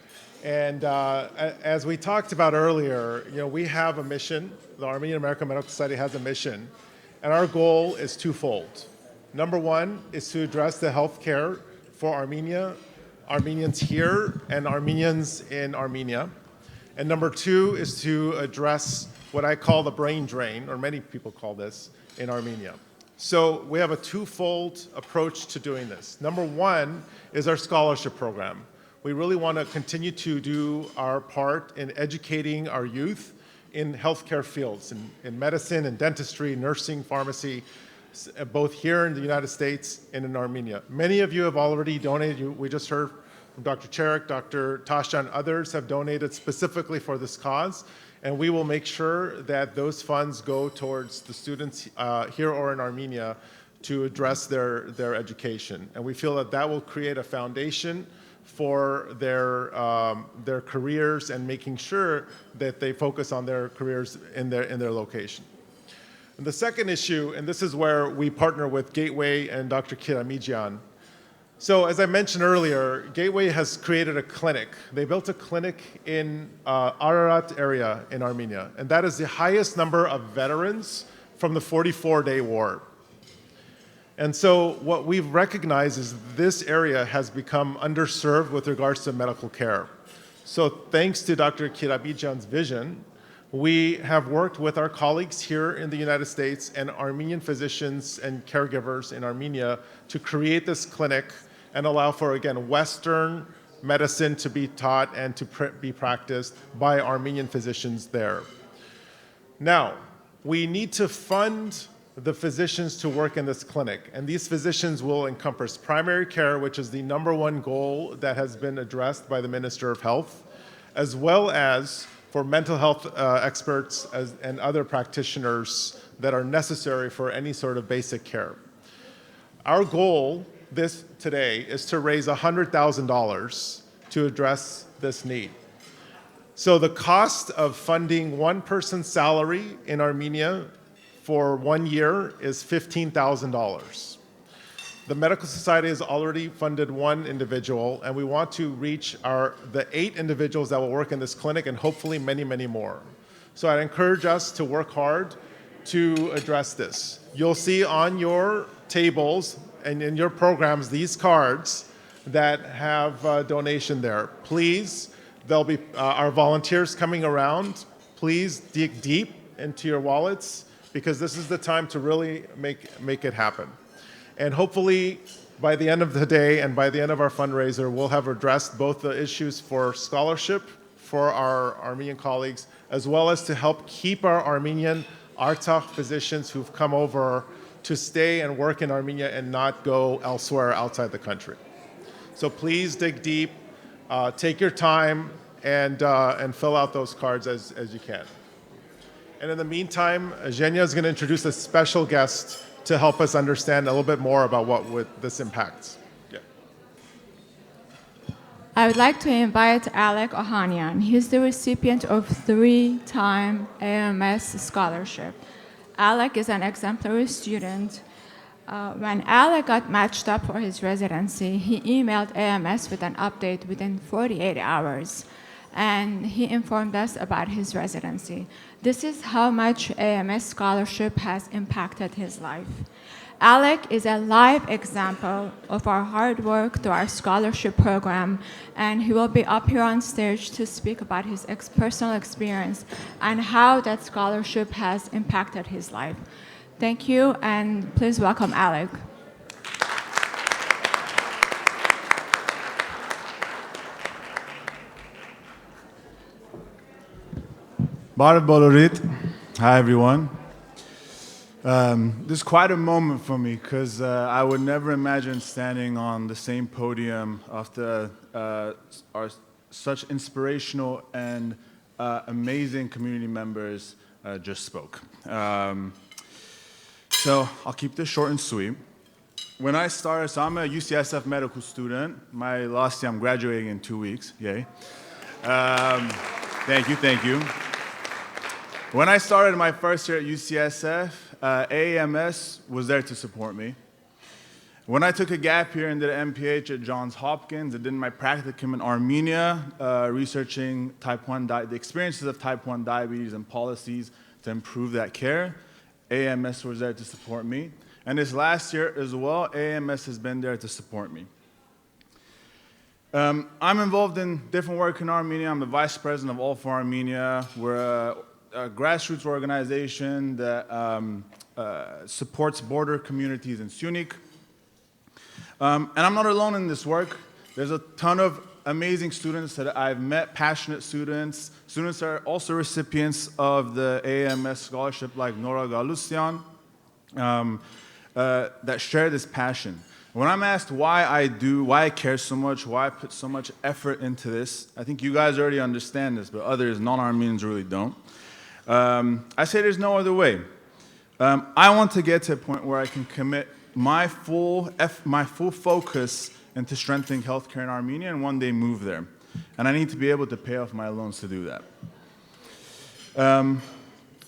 Speaker 4: And as we talked about earlier, we have a mission. The Armenian American Medical Society has a mission, and our goal is twofold. Number one is to address the health care for Armenia, Armenians here, and Armenians in Armenia. And number two is to address what I call the brain drain, or many people call this, in Armenia. So we have a twofold approach to doing this. Number one is our scholarship program. We really want to continue to do our part in educating our youth in healthcare fields, in medicine and dentistry, nursing, pharmacy, both here in the United States and in Armenia. Many of you have already donated. We just heard from Dr. Cherik, Dr. Tasha, and others have donated specifically for this cause, and we will make sure that those funds go towards the students here or in Armenia to address their education. And we feel that that will create a foundation for their careers and making sure that they focus on their careers in their location. And the second issue, and this is where we partner with Gateway and Dr. Akaragian. So as I mentioned earlier, Gateway has created a clinic. They built a clinic in Ararat area in Armenia, and that is the highest number of veterans from the 44-day war. And so what we've recognized is this area has become underserved with regards to medical care. So thanks to Dr. Akaragian's vision, we have worked with our colleagues here in the United States and Armenian physicians and caregivers in Armenia to create this clinic and allow for, again, Western medicine to be taught and to be practiced by Armenian physicians there. Now, we need to fund the physicians to work in this clinic, and these physicians will encompass primary care, which is the number one goal that has been addressed by the Minister of Health, as well as for mental health experts and other practitioners that are necessary for any sort of basic care. Our goal today is to raise $100,000 to address this need. So the cost of funding one person's salary in Armenia for 1 year is $15,000. The Medical Society has already funded one individual, and we want to reach the 8 individuals that will work in this clinic and hopefully many, many more. So I encourage us to work hard to address this. You'll see on your tables and in your programs these cards that have donation there. Please, there'll be our volunteers coming around. Please dig deep into your wallets because this is the time to really make it happen. And hopefully, by the end of the day and by the end of our fundraiser, we'll have addressed both the issues for scholarship for our Armenian colleagues, as well as to help keep our Armenian Artsakh physicians who've come over to stay and work in Armenia and not go elsewhere outside the country. So please dig deep, take your time, and fill out those cards as you can. And in the meantime, Zhenya is going to introduce a special guest to help us understand a little bit more about what this impacts. Yeah.
Speaker 9: I would like to invite Alec Ohanian. He's the recipient of 3-time AAMS scholarship. Alec is an exemplary student. When Alec got matched up for his residency, he emailed AAMS with an update within 48 hours, and he informed us about his residency. This is how much AAMS scholarship has impacted his life. Alec is a live example of our hard work through our scholarship program, and he will be up here on stage to speak about his personal experience and how that scholarship has impacted his life. Thank you, and please welcome Alec.
Speaker 10: Barad Bolorit. Hi, everyone. This is quite a moment for me because I would never imagine standing on the same podium after our such inspirational and amazing community members just spoke. So I'll keep this short and sweet. When I started, so I'm a UCSF medical student. My last year, I'm graduating in 2 weeks. Yay. Thank you. When I started my first year at UCSF, AAMS was there to support me. When I took a gap year and did an MPH at Johns Hopkins, I did my practicum in Armenia, researching the experiences of type 1 diabetes and policies to improve that care. AAMS was there to support me. And this last year as well, AAMS has been there to support me. I'm involved in different work in Armenia. I'm the vice president of All for Armenia. We're a grassroots organization that supports border communities in Syunik. And I'm not alone in this work. There's a ton of amazing students that I've met, passionate students. Students are also recipients of the AAMS scholarship like Nora Galusyan that share this passion. When I'm asked why I care so much, why I put so much effort into this, I think you guys already understand this, but others, non-Armenians, really don't. I say there's no other way. I want to get to a point where I can commit my full focus into strengthening healthcare in Armenia and one day move there. And I need to be able to pay off my loans to do that.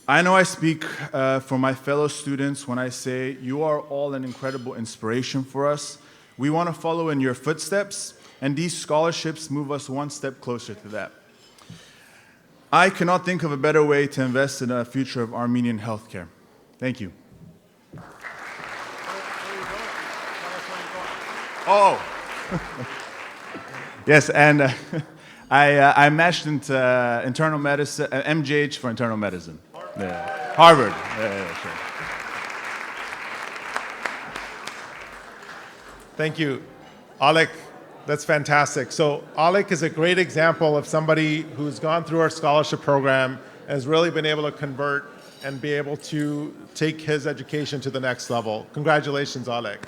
Speaker 10: I know I speak for my fellow students when I say you are all an incredible inspiration for us. We want to follow in your footsteps, and these scholarships move us one step closer to that. I cannot think of a better way to invest in the future of Armenian healthcare. Thank you. Oh. Yes, and I matched into internal medicine, MGH for internal medicine. Yeah. Harvard. Yeah, sure.
Speaker 4: Thank you, Alec. That's fantastic. So Alec is a great example of somebody who's gone through our scholarship program and has really been able to convert and be able to take his education to the next level. Congratulations, Alec.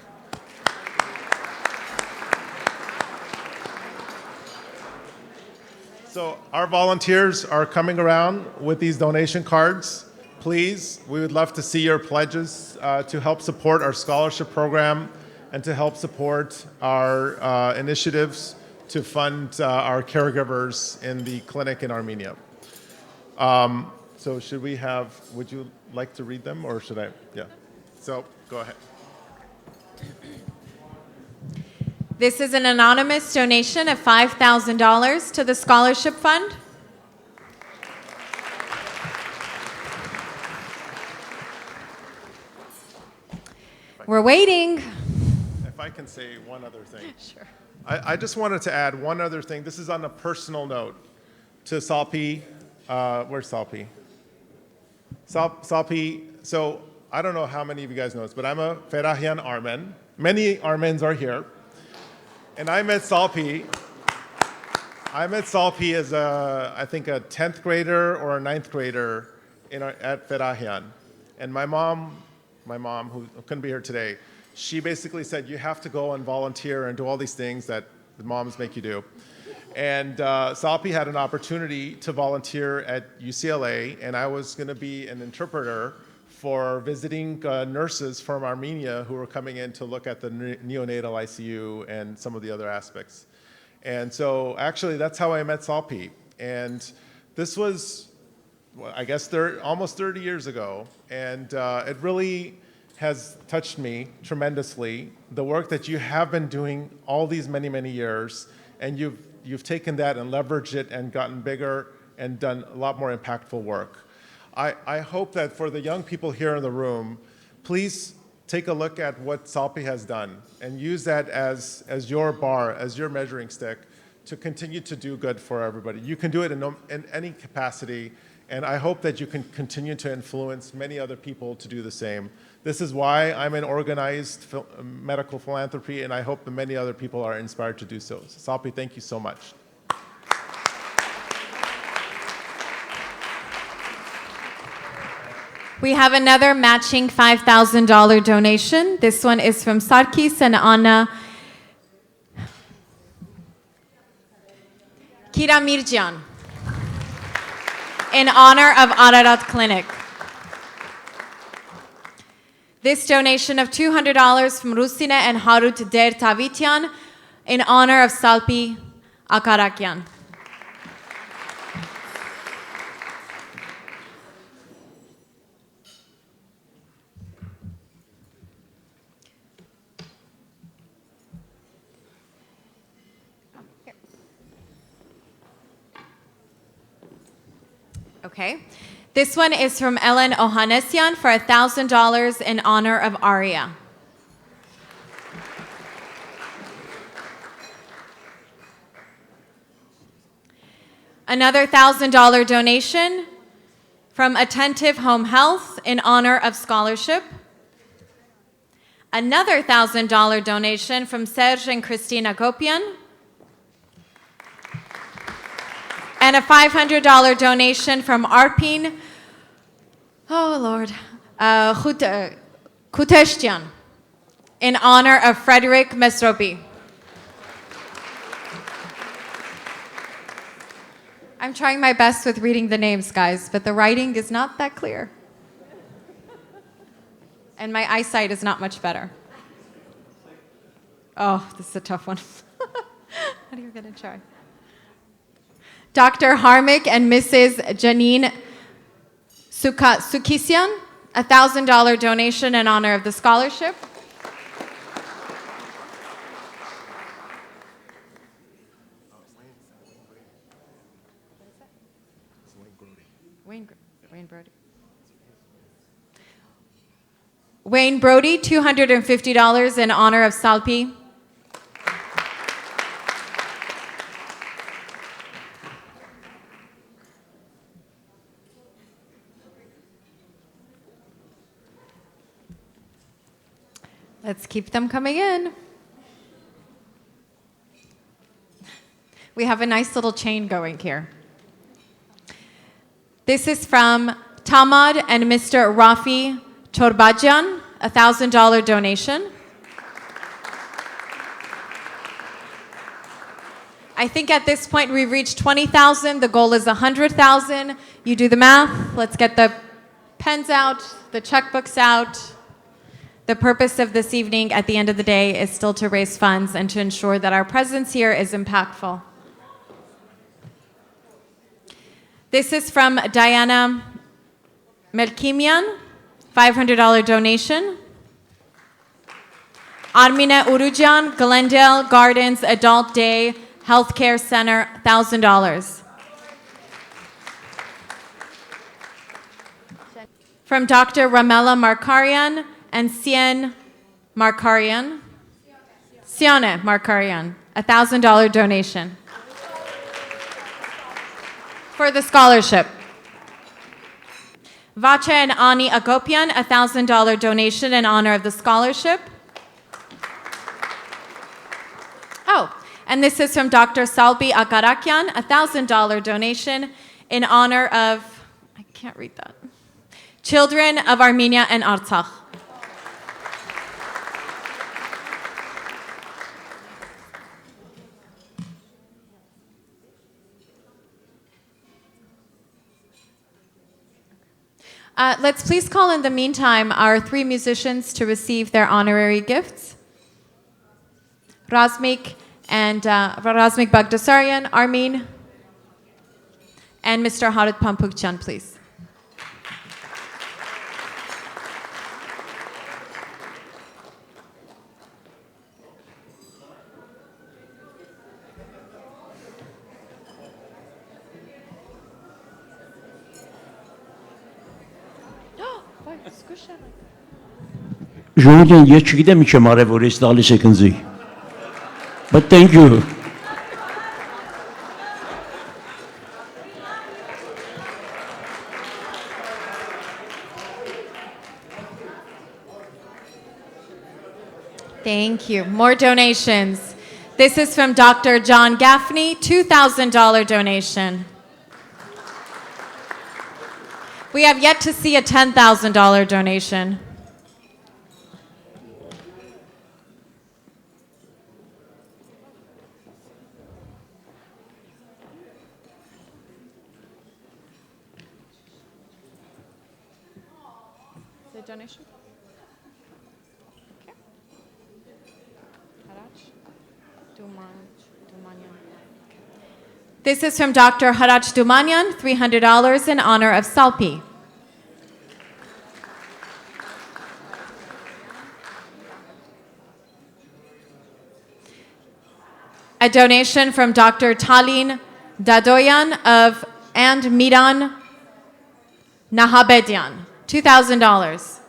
Speaker 4: So our volunteers are coming around with these donation cards. Please, we would love to see your pledges to help support our scholarship program and to help support our initiatives to fund our caregivers in the clinic in Armenia. So should we have, would you like to read them or should I? Yeah. So go ahead.
Speaker 2: This is an anonymous donation of $5,000 to the Scholarship Fund. We're waiting.
Speaker 4: If I can say one other thing.
Speaker 2: Sure.
Speaker 4: I just wanted to add one other thing. This is on a personal note to Salpy. Where's Salpy? Salpy, so I don't know how many of you guys know this, but I'm a Ferahian Armen. many Armenians are here. And I met Salpy. As I think a 10th grader or a 9th grader at Akaragian. And my mom, who couldn't be here today, she basically said, you have to go and volunteer and do all these things that the moms make you do. And Salpy had an opportunity to volunteer at UCLA, and I was going to be an interpreter for visiting nurses from Armenia who were coming in to look at the neonatal ICU and some of the other aspects. And so actually that's how I met Salpy. And this was, well, I guess almost 30 years ago, and it really has touched me tremendously, the work that you have been doing all these many, many years, and you've taken that and leveraged it and gotten bigger and done a lot more impactful work. I hope that for the young people here in the room, please take a look at what Salpy has done and use that as your bar, as your measuring stick to continue to do good for everybody. You can do it in any capacity, and I hope that you can continue to influence many other people to do the same. This is why I'm in organized medical philanthropy, and I hope that many other people are inspired to do so. Salpy, thank you so much.
Speaker 2: We have another matching $5,000 donation. This one is from Sarkis and Anna Kiramirjan in honor of Ararat Clinic. This donation of $200 from Rusine and Harut Dertavitian in honor of Salpy Akaragian. Okay. This one is from Ellen Ohanessian for $1,000 in honor of Aria. Another $1,000 donation from Attentive Home Health in honor of scholarship. Another $1,000 donation from Serge and Christina Gopian. And a $500 donation from Arpin, oh Lord, Kuteshtian, in honor of Frederick Mesrobi. I'm trying my best with reading the names, guys, but the writing is not that clear. And my eyesight is not much better. Oh, this is a tough one. How are you gonna try? Dr. Harmick and Mrs. Janine Sukisian, a $1,000 donation in honor of the scholarship. Wayne Brody, $250 in honor of Salpy. Let's keep them coming in. We have a nice little chain going here. This is from Tamad and Mr. Rafi Chorbajan, a $1,000 donation. I think at this point we've reached 20,000. The goal is 100,000. You do the math. Let's get the pens out, the checkbooks out. The purpose of this evening at the end of the day is still to raise funds and to ensure that our presence here is impactful. This is from Diana Melkimian, $500 donation. Armine Urujan, Glendale Gardens Adult Day Healthcare Center, $1,000. From Dr. Ramela Markarian and Sione Markarian, a $1,000 donation for the scholarship. Vacha and Ani Agopian, a $1,000 donation in honor of the scholarship. And this is from Dr. Salpy Akaragian, a $1,000 donation in honor of, I can't read that, children of Armenia and Artsakh. Let's please call in the meantime our 3 musicians to receive their honorary gifts. Razmik Bagdasaryan, Armin, and Mr. Harit Pampukcan, please.
Speaker 11: Ժողովուրդ, ես չգիտեմ ինչ եմ արել, որ ես տալիս եք ինձ։ But thank you.
Speaker 2: Thank you. More donations. This is from Dr. John Gaffney, $2,000 donation. We have yet to see a $10,000 donation. Donation? Okay. This is from Dr. Haraj Dumanyan, $300 in honor of Salpy. A donation from Dr. Talin Dadoyan and Miran Nahabedian, $2,000.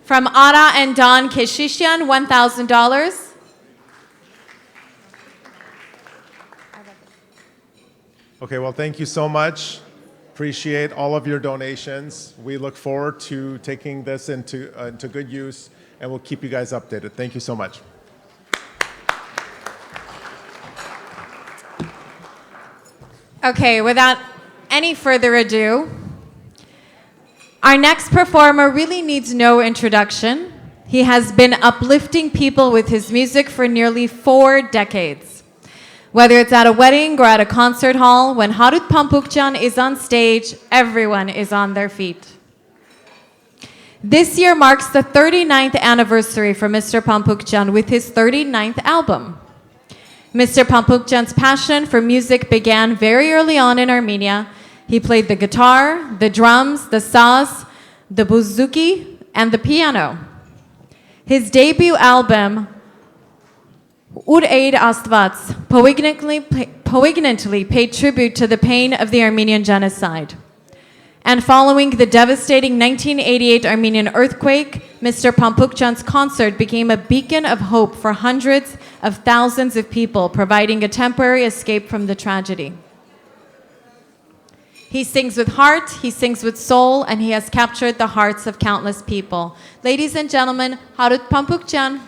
Speaker 2: From Ara and Don Keshishian, $1,000.
Speaker 4: Okay, well, thank you so much. Appreciate all of your donations. We look forward to taking this into good use, and we'll keep you guys updated. Thank you so much.
Speaker 2: Okay, without any further ado, our next performer really needs no introduction. He has been uplifting people with his music for nearly 4 decades. Whether it's at a wedding or at a concert hall, when Harit Pampukcan is on stage, everyone is on their feet. This year marks the 39th anniversary for Mr. Pampukcan with his 39th album. Mr. Pampukcan's passion for music began very early on in Armenia. He played the guitar, the drums, the saz, the bouzouki, and the piano. His debut album, Ur Eid Astvats, poignantly paid tribute to the pain of the Armenian genocide. And following the devastating 1988 Armenian earthquake, Mr. Pampukcan's concert became a beacon of hope for hundreds of thousands of people, providing a temporary escape from the tragedy. He sings with heart, he sings with soul, and he has captured the hearts of countless people. Ladies and gentlemen, Harit Pampukcan.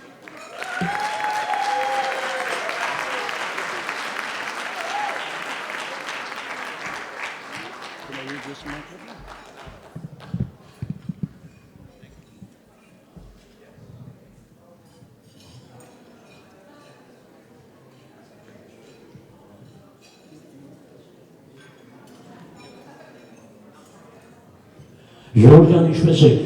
Speaker 11: Ժողովուրդ, ինչպես եք։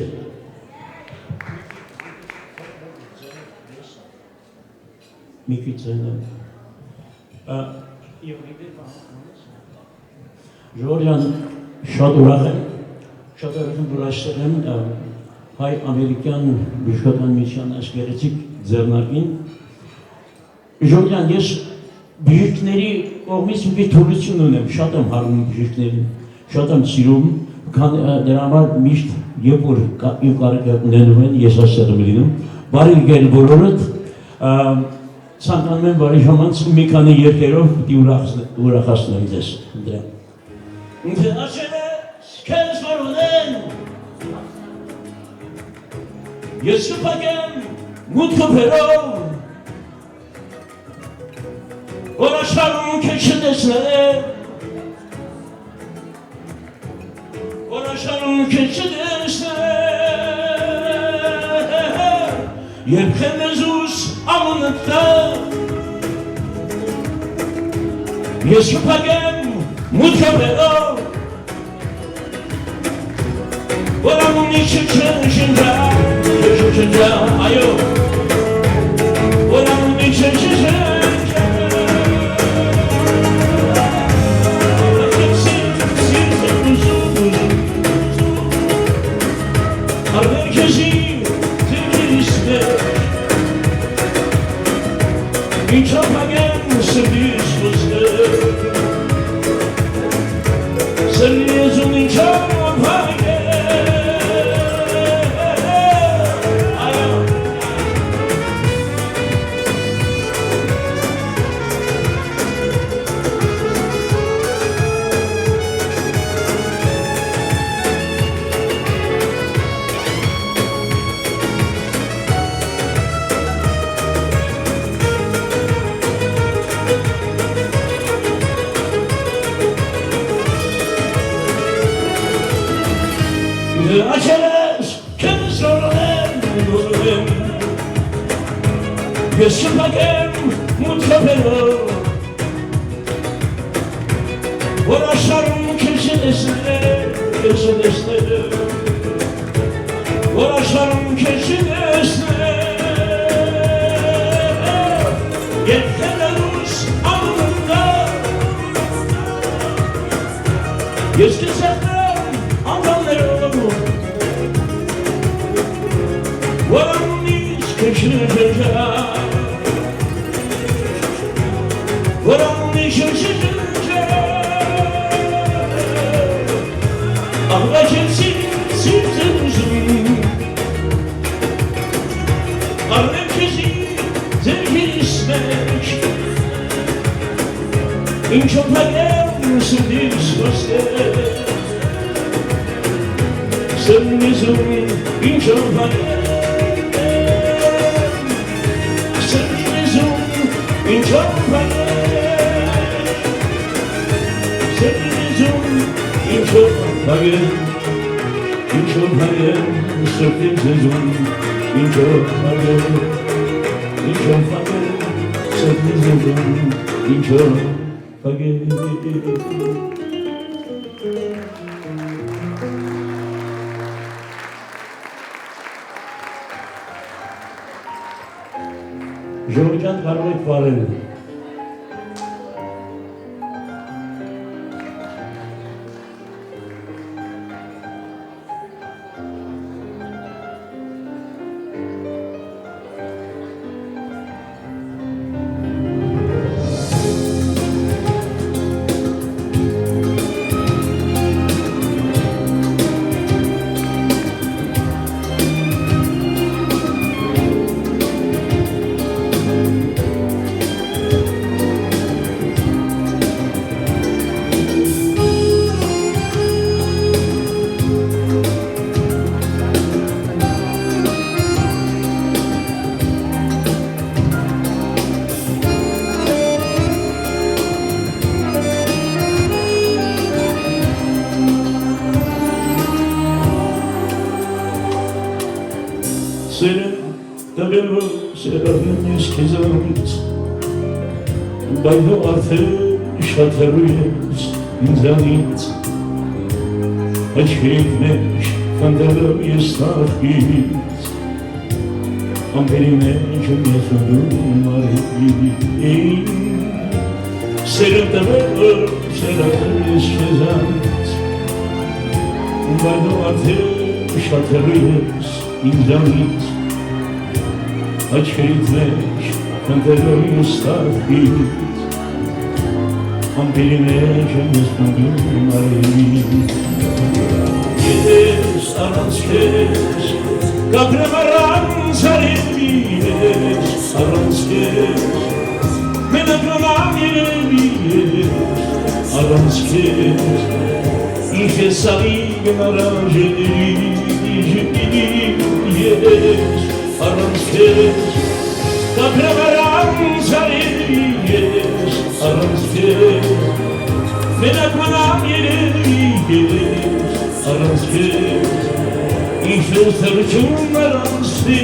Speaker 11: Մի քիչ ձայնը։ Ժողովուրդ, շատ ուրախ եմ, որ այստեղ եմ հայ-ամերիկյան բժշկական միության այս գեղեցիկ ձեռնարկին։ Ժողովուրդ, ես բժիշկների կողմից մի քիչ թուլություն ունեմ, շատ եմ հարվում բժիշկներին, շատ եմ սիրում։ Դրա համար միշտ երբ որ իմ կարիքը ունենում են, ես այստեղ եմ լինում։ Բարի եկել բոլորդ, ցանկանում եմ բարի ժամանց մի քանի երգերով պիտի ուրախացնեմ ձեզ։ Acele kes varuden Yesu pagem mutko pero Ora şarm keçidesne Ora şarm keçidesne Yerkemezus amınıkta Yesu pagem mutko pero Ora muni çeçeşinca ayo Ora muni çeçeşinca Herkesi temizle İnşa pagen servis vızdı Servisun inşa pagen Aceles când sorolem vorbim Yesu pagem mutfapelo Ora şarm keçidesne Ora şarm keçidesne Yetkelerus alnında Yesu senden anlamları Varamnis keçirince Varamnis keçirince Allah kimsin sizden uzun Arnem kezi zevki ismek İnşa pagem sudis vaste Sevmizun inşa pagem İnşa pagem Sevmizun inşa pagem İnşa pagem Sevmizun inşa pagem İnşa pagem Sevmizun inşa pagem Georgian Karlık Varın Senin tabiru selamınız kezanız Bayhu artı şatarıyız İnzanit Açıkmış Kandara yestahbiz Amperine cümlesinin maribi Senin tabiru selamınız kezanız Bayhu artı şatarıyız İnzanit Açıkmış Kandara yestahbiz Amperine cümlesinin maribi Yedes aranskes Kapremaran sarebies Aranskes Menakronan yerebies Saranske, ich saliga naranjeri, yes, Saranske, da prevaranza yes, Saranske, menak manam yes, Saranske, ich serčun naranske.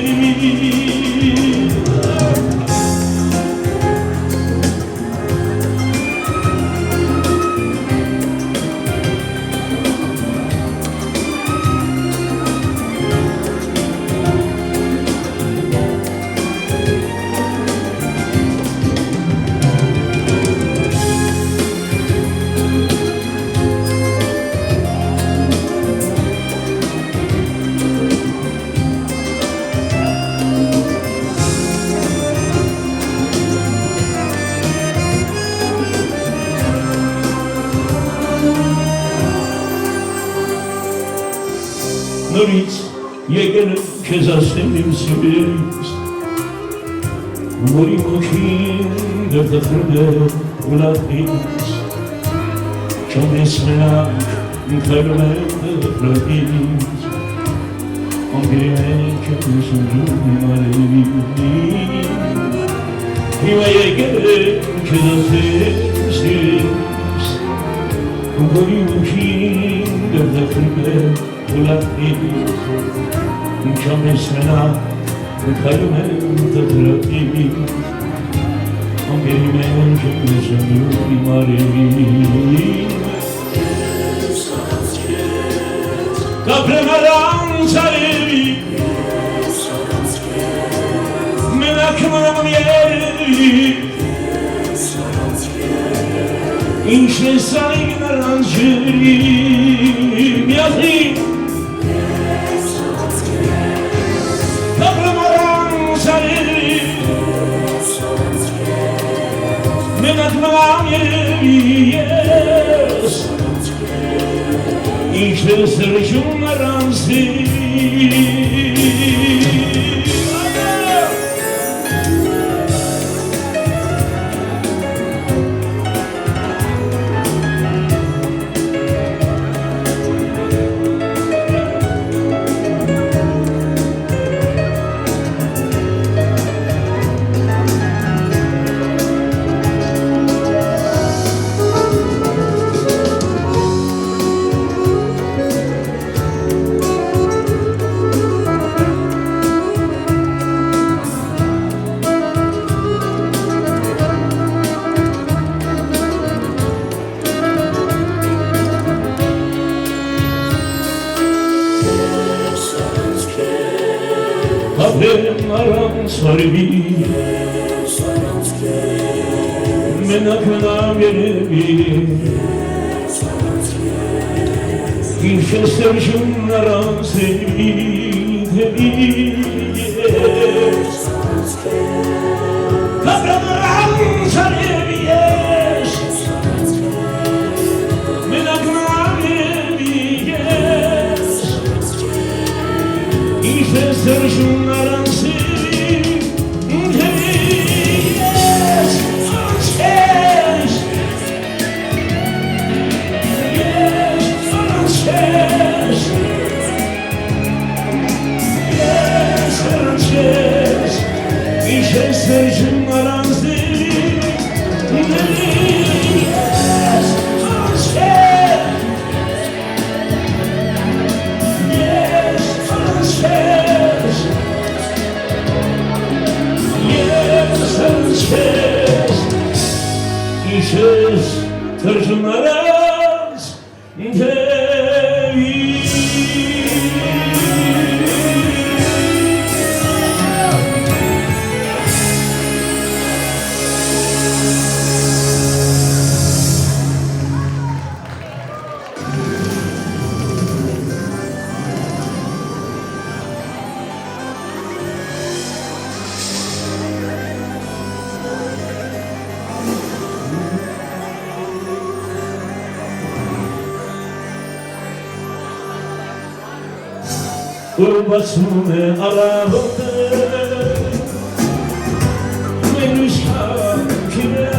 Speaker 11: Նորից եկել քեզ ասեմ իմ սիրելիս, որի մոքին դրդխրդ է ուլատից, չոմ ես մենակ ընկայրում եմ դրդրատից, անգրի մենք ես ուժում իմ արևին, հիմա եկել քեզ ասեմ սիրելիս, որի մոքին դրդխրդ է Ulatiz, čame smena, kajdu men tatratiz, Angeli men čeme sam ljubi marevi. Da premaram carevi, mena kmanam jevi, inše sa ignoranžeri, mjadri, yes, ich will serčun naranski. Salpy, Mahakian, ich serčun naranski. Da premaram carevi, yes, menak manam yes, ich serčun naranski. Serčun naranski, yes, Işız tırcınlarız Kurbasune arahote Menüş hakire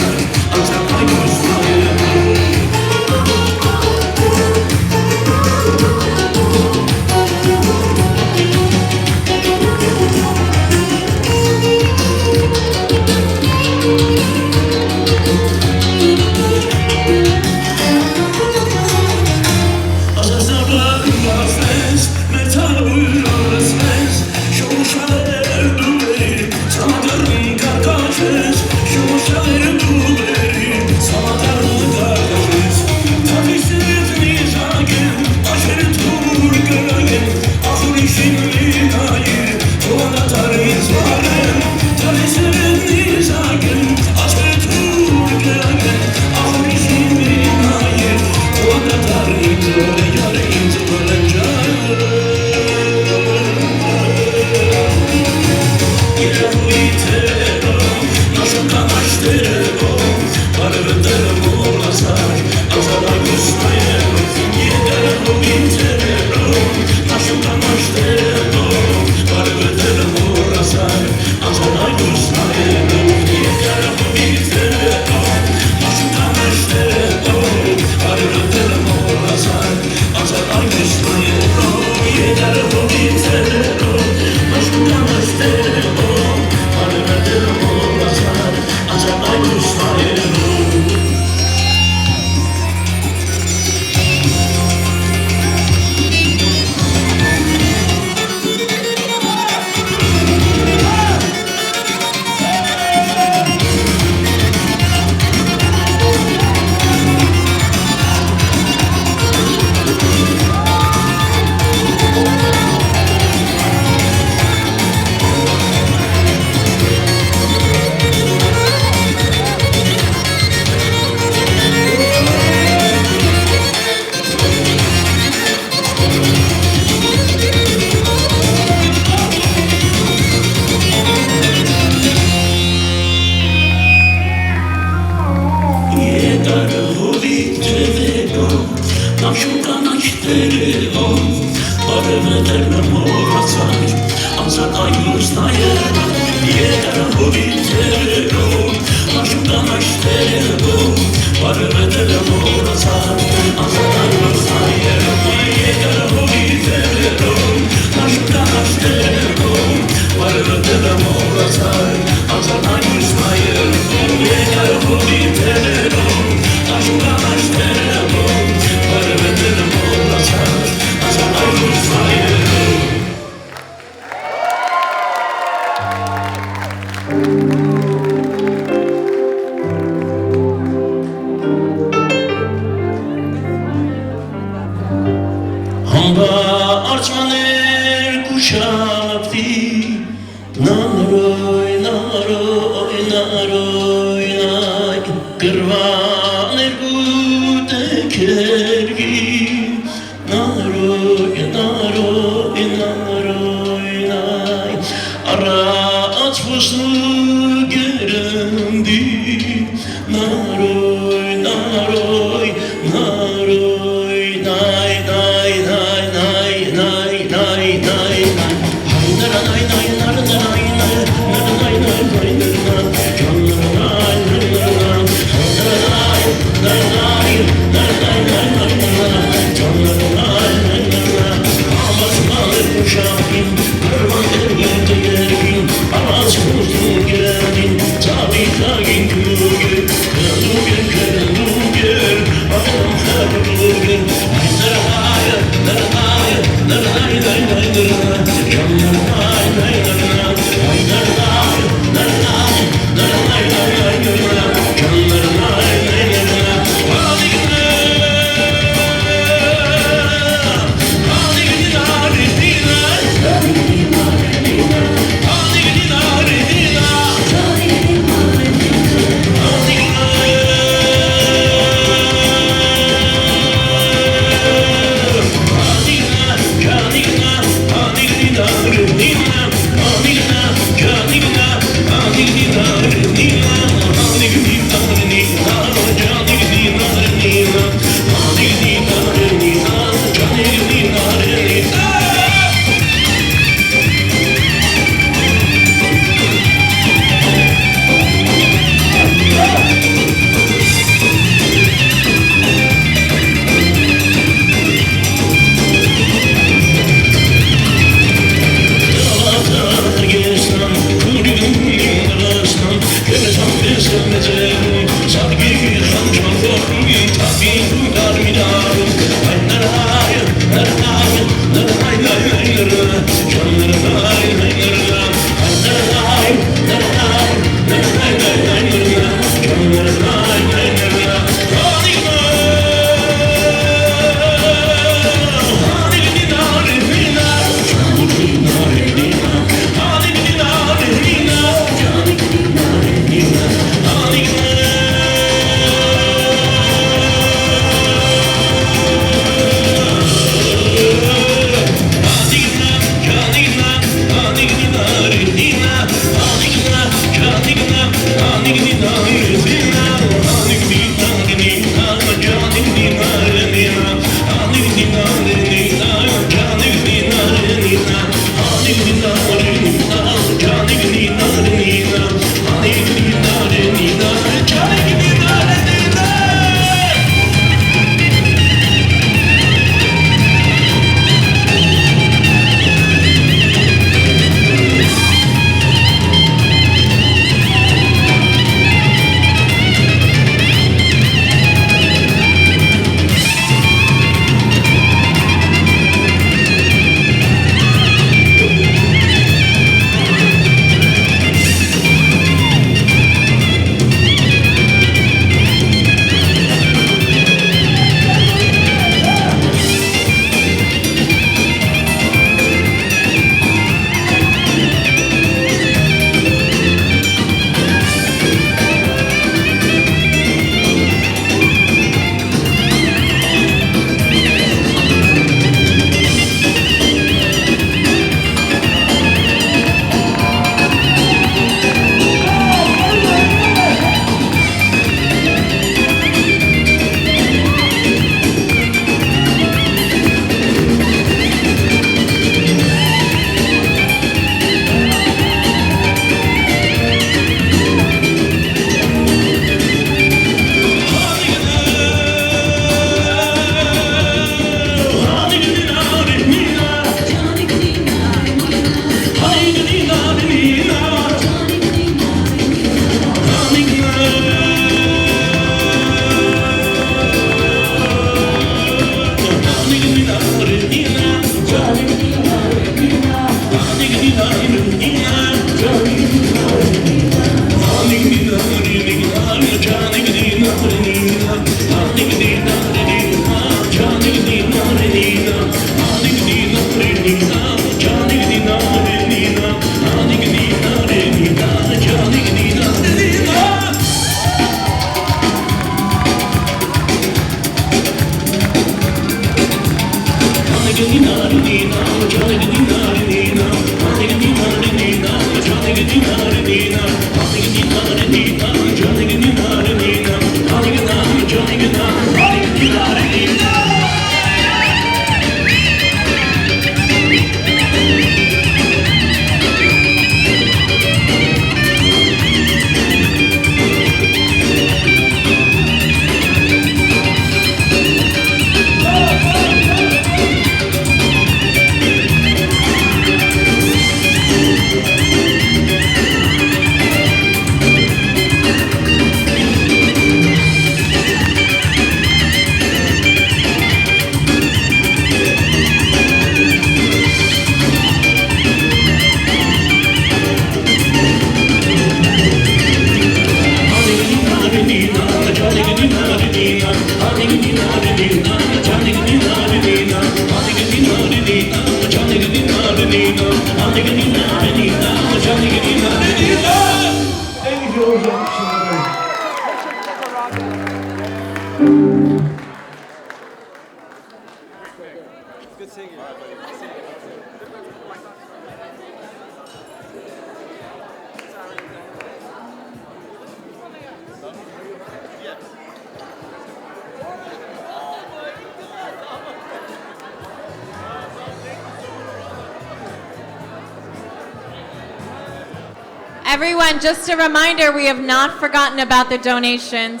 Speaker 2: Everyone, just a reminder, we have not forgotten about the donations.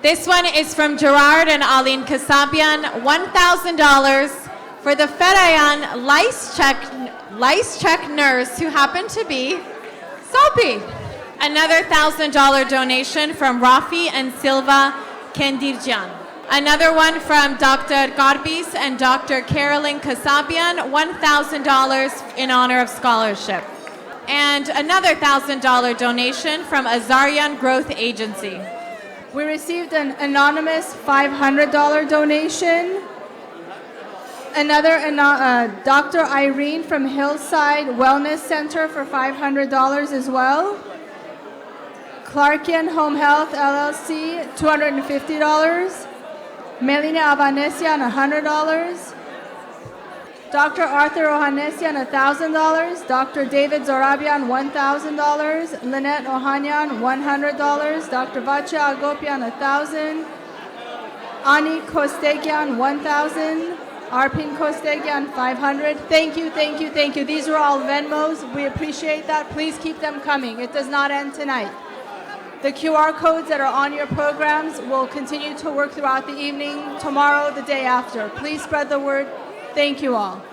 Speaker 2: This one is from Gerard and Aline Kasabian, $1,000 for the Ferayan lice check nurse who happened to be Salpy. Another $1,000 donation from Rafi and Silva Kendirjan. Another one from Dr. Garbis and Dr. Carolyn Kasabian, $1,000 in honor of scholarship. And another $1,000 donation from Azarian Growth Agency.
Speaker 1: We received an anonymous $500 donation. Another Dr. Irene from Hillside Wellness Center for $500 as well. Akaragian Home Health LLC, $250. Melina Abanesian, $100. Dr. Arthur Ohanesian, $1,000. Dr. David Zorabian, $1,000. Lynette Ohanyan, $100. Dr. Vacha Agopian, $1,000. Ani Kostegian, $1,000. Arpin Kostegian, $500. Thank you, thank you, thank you. These are all Venmos. We appreciate that. Please keep them coming. It does not end tonight. The QR codes that are on your programs will continue to work throughout the evening, tomorrow, the day after. Please spread the word. Thank you all.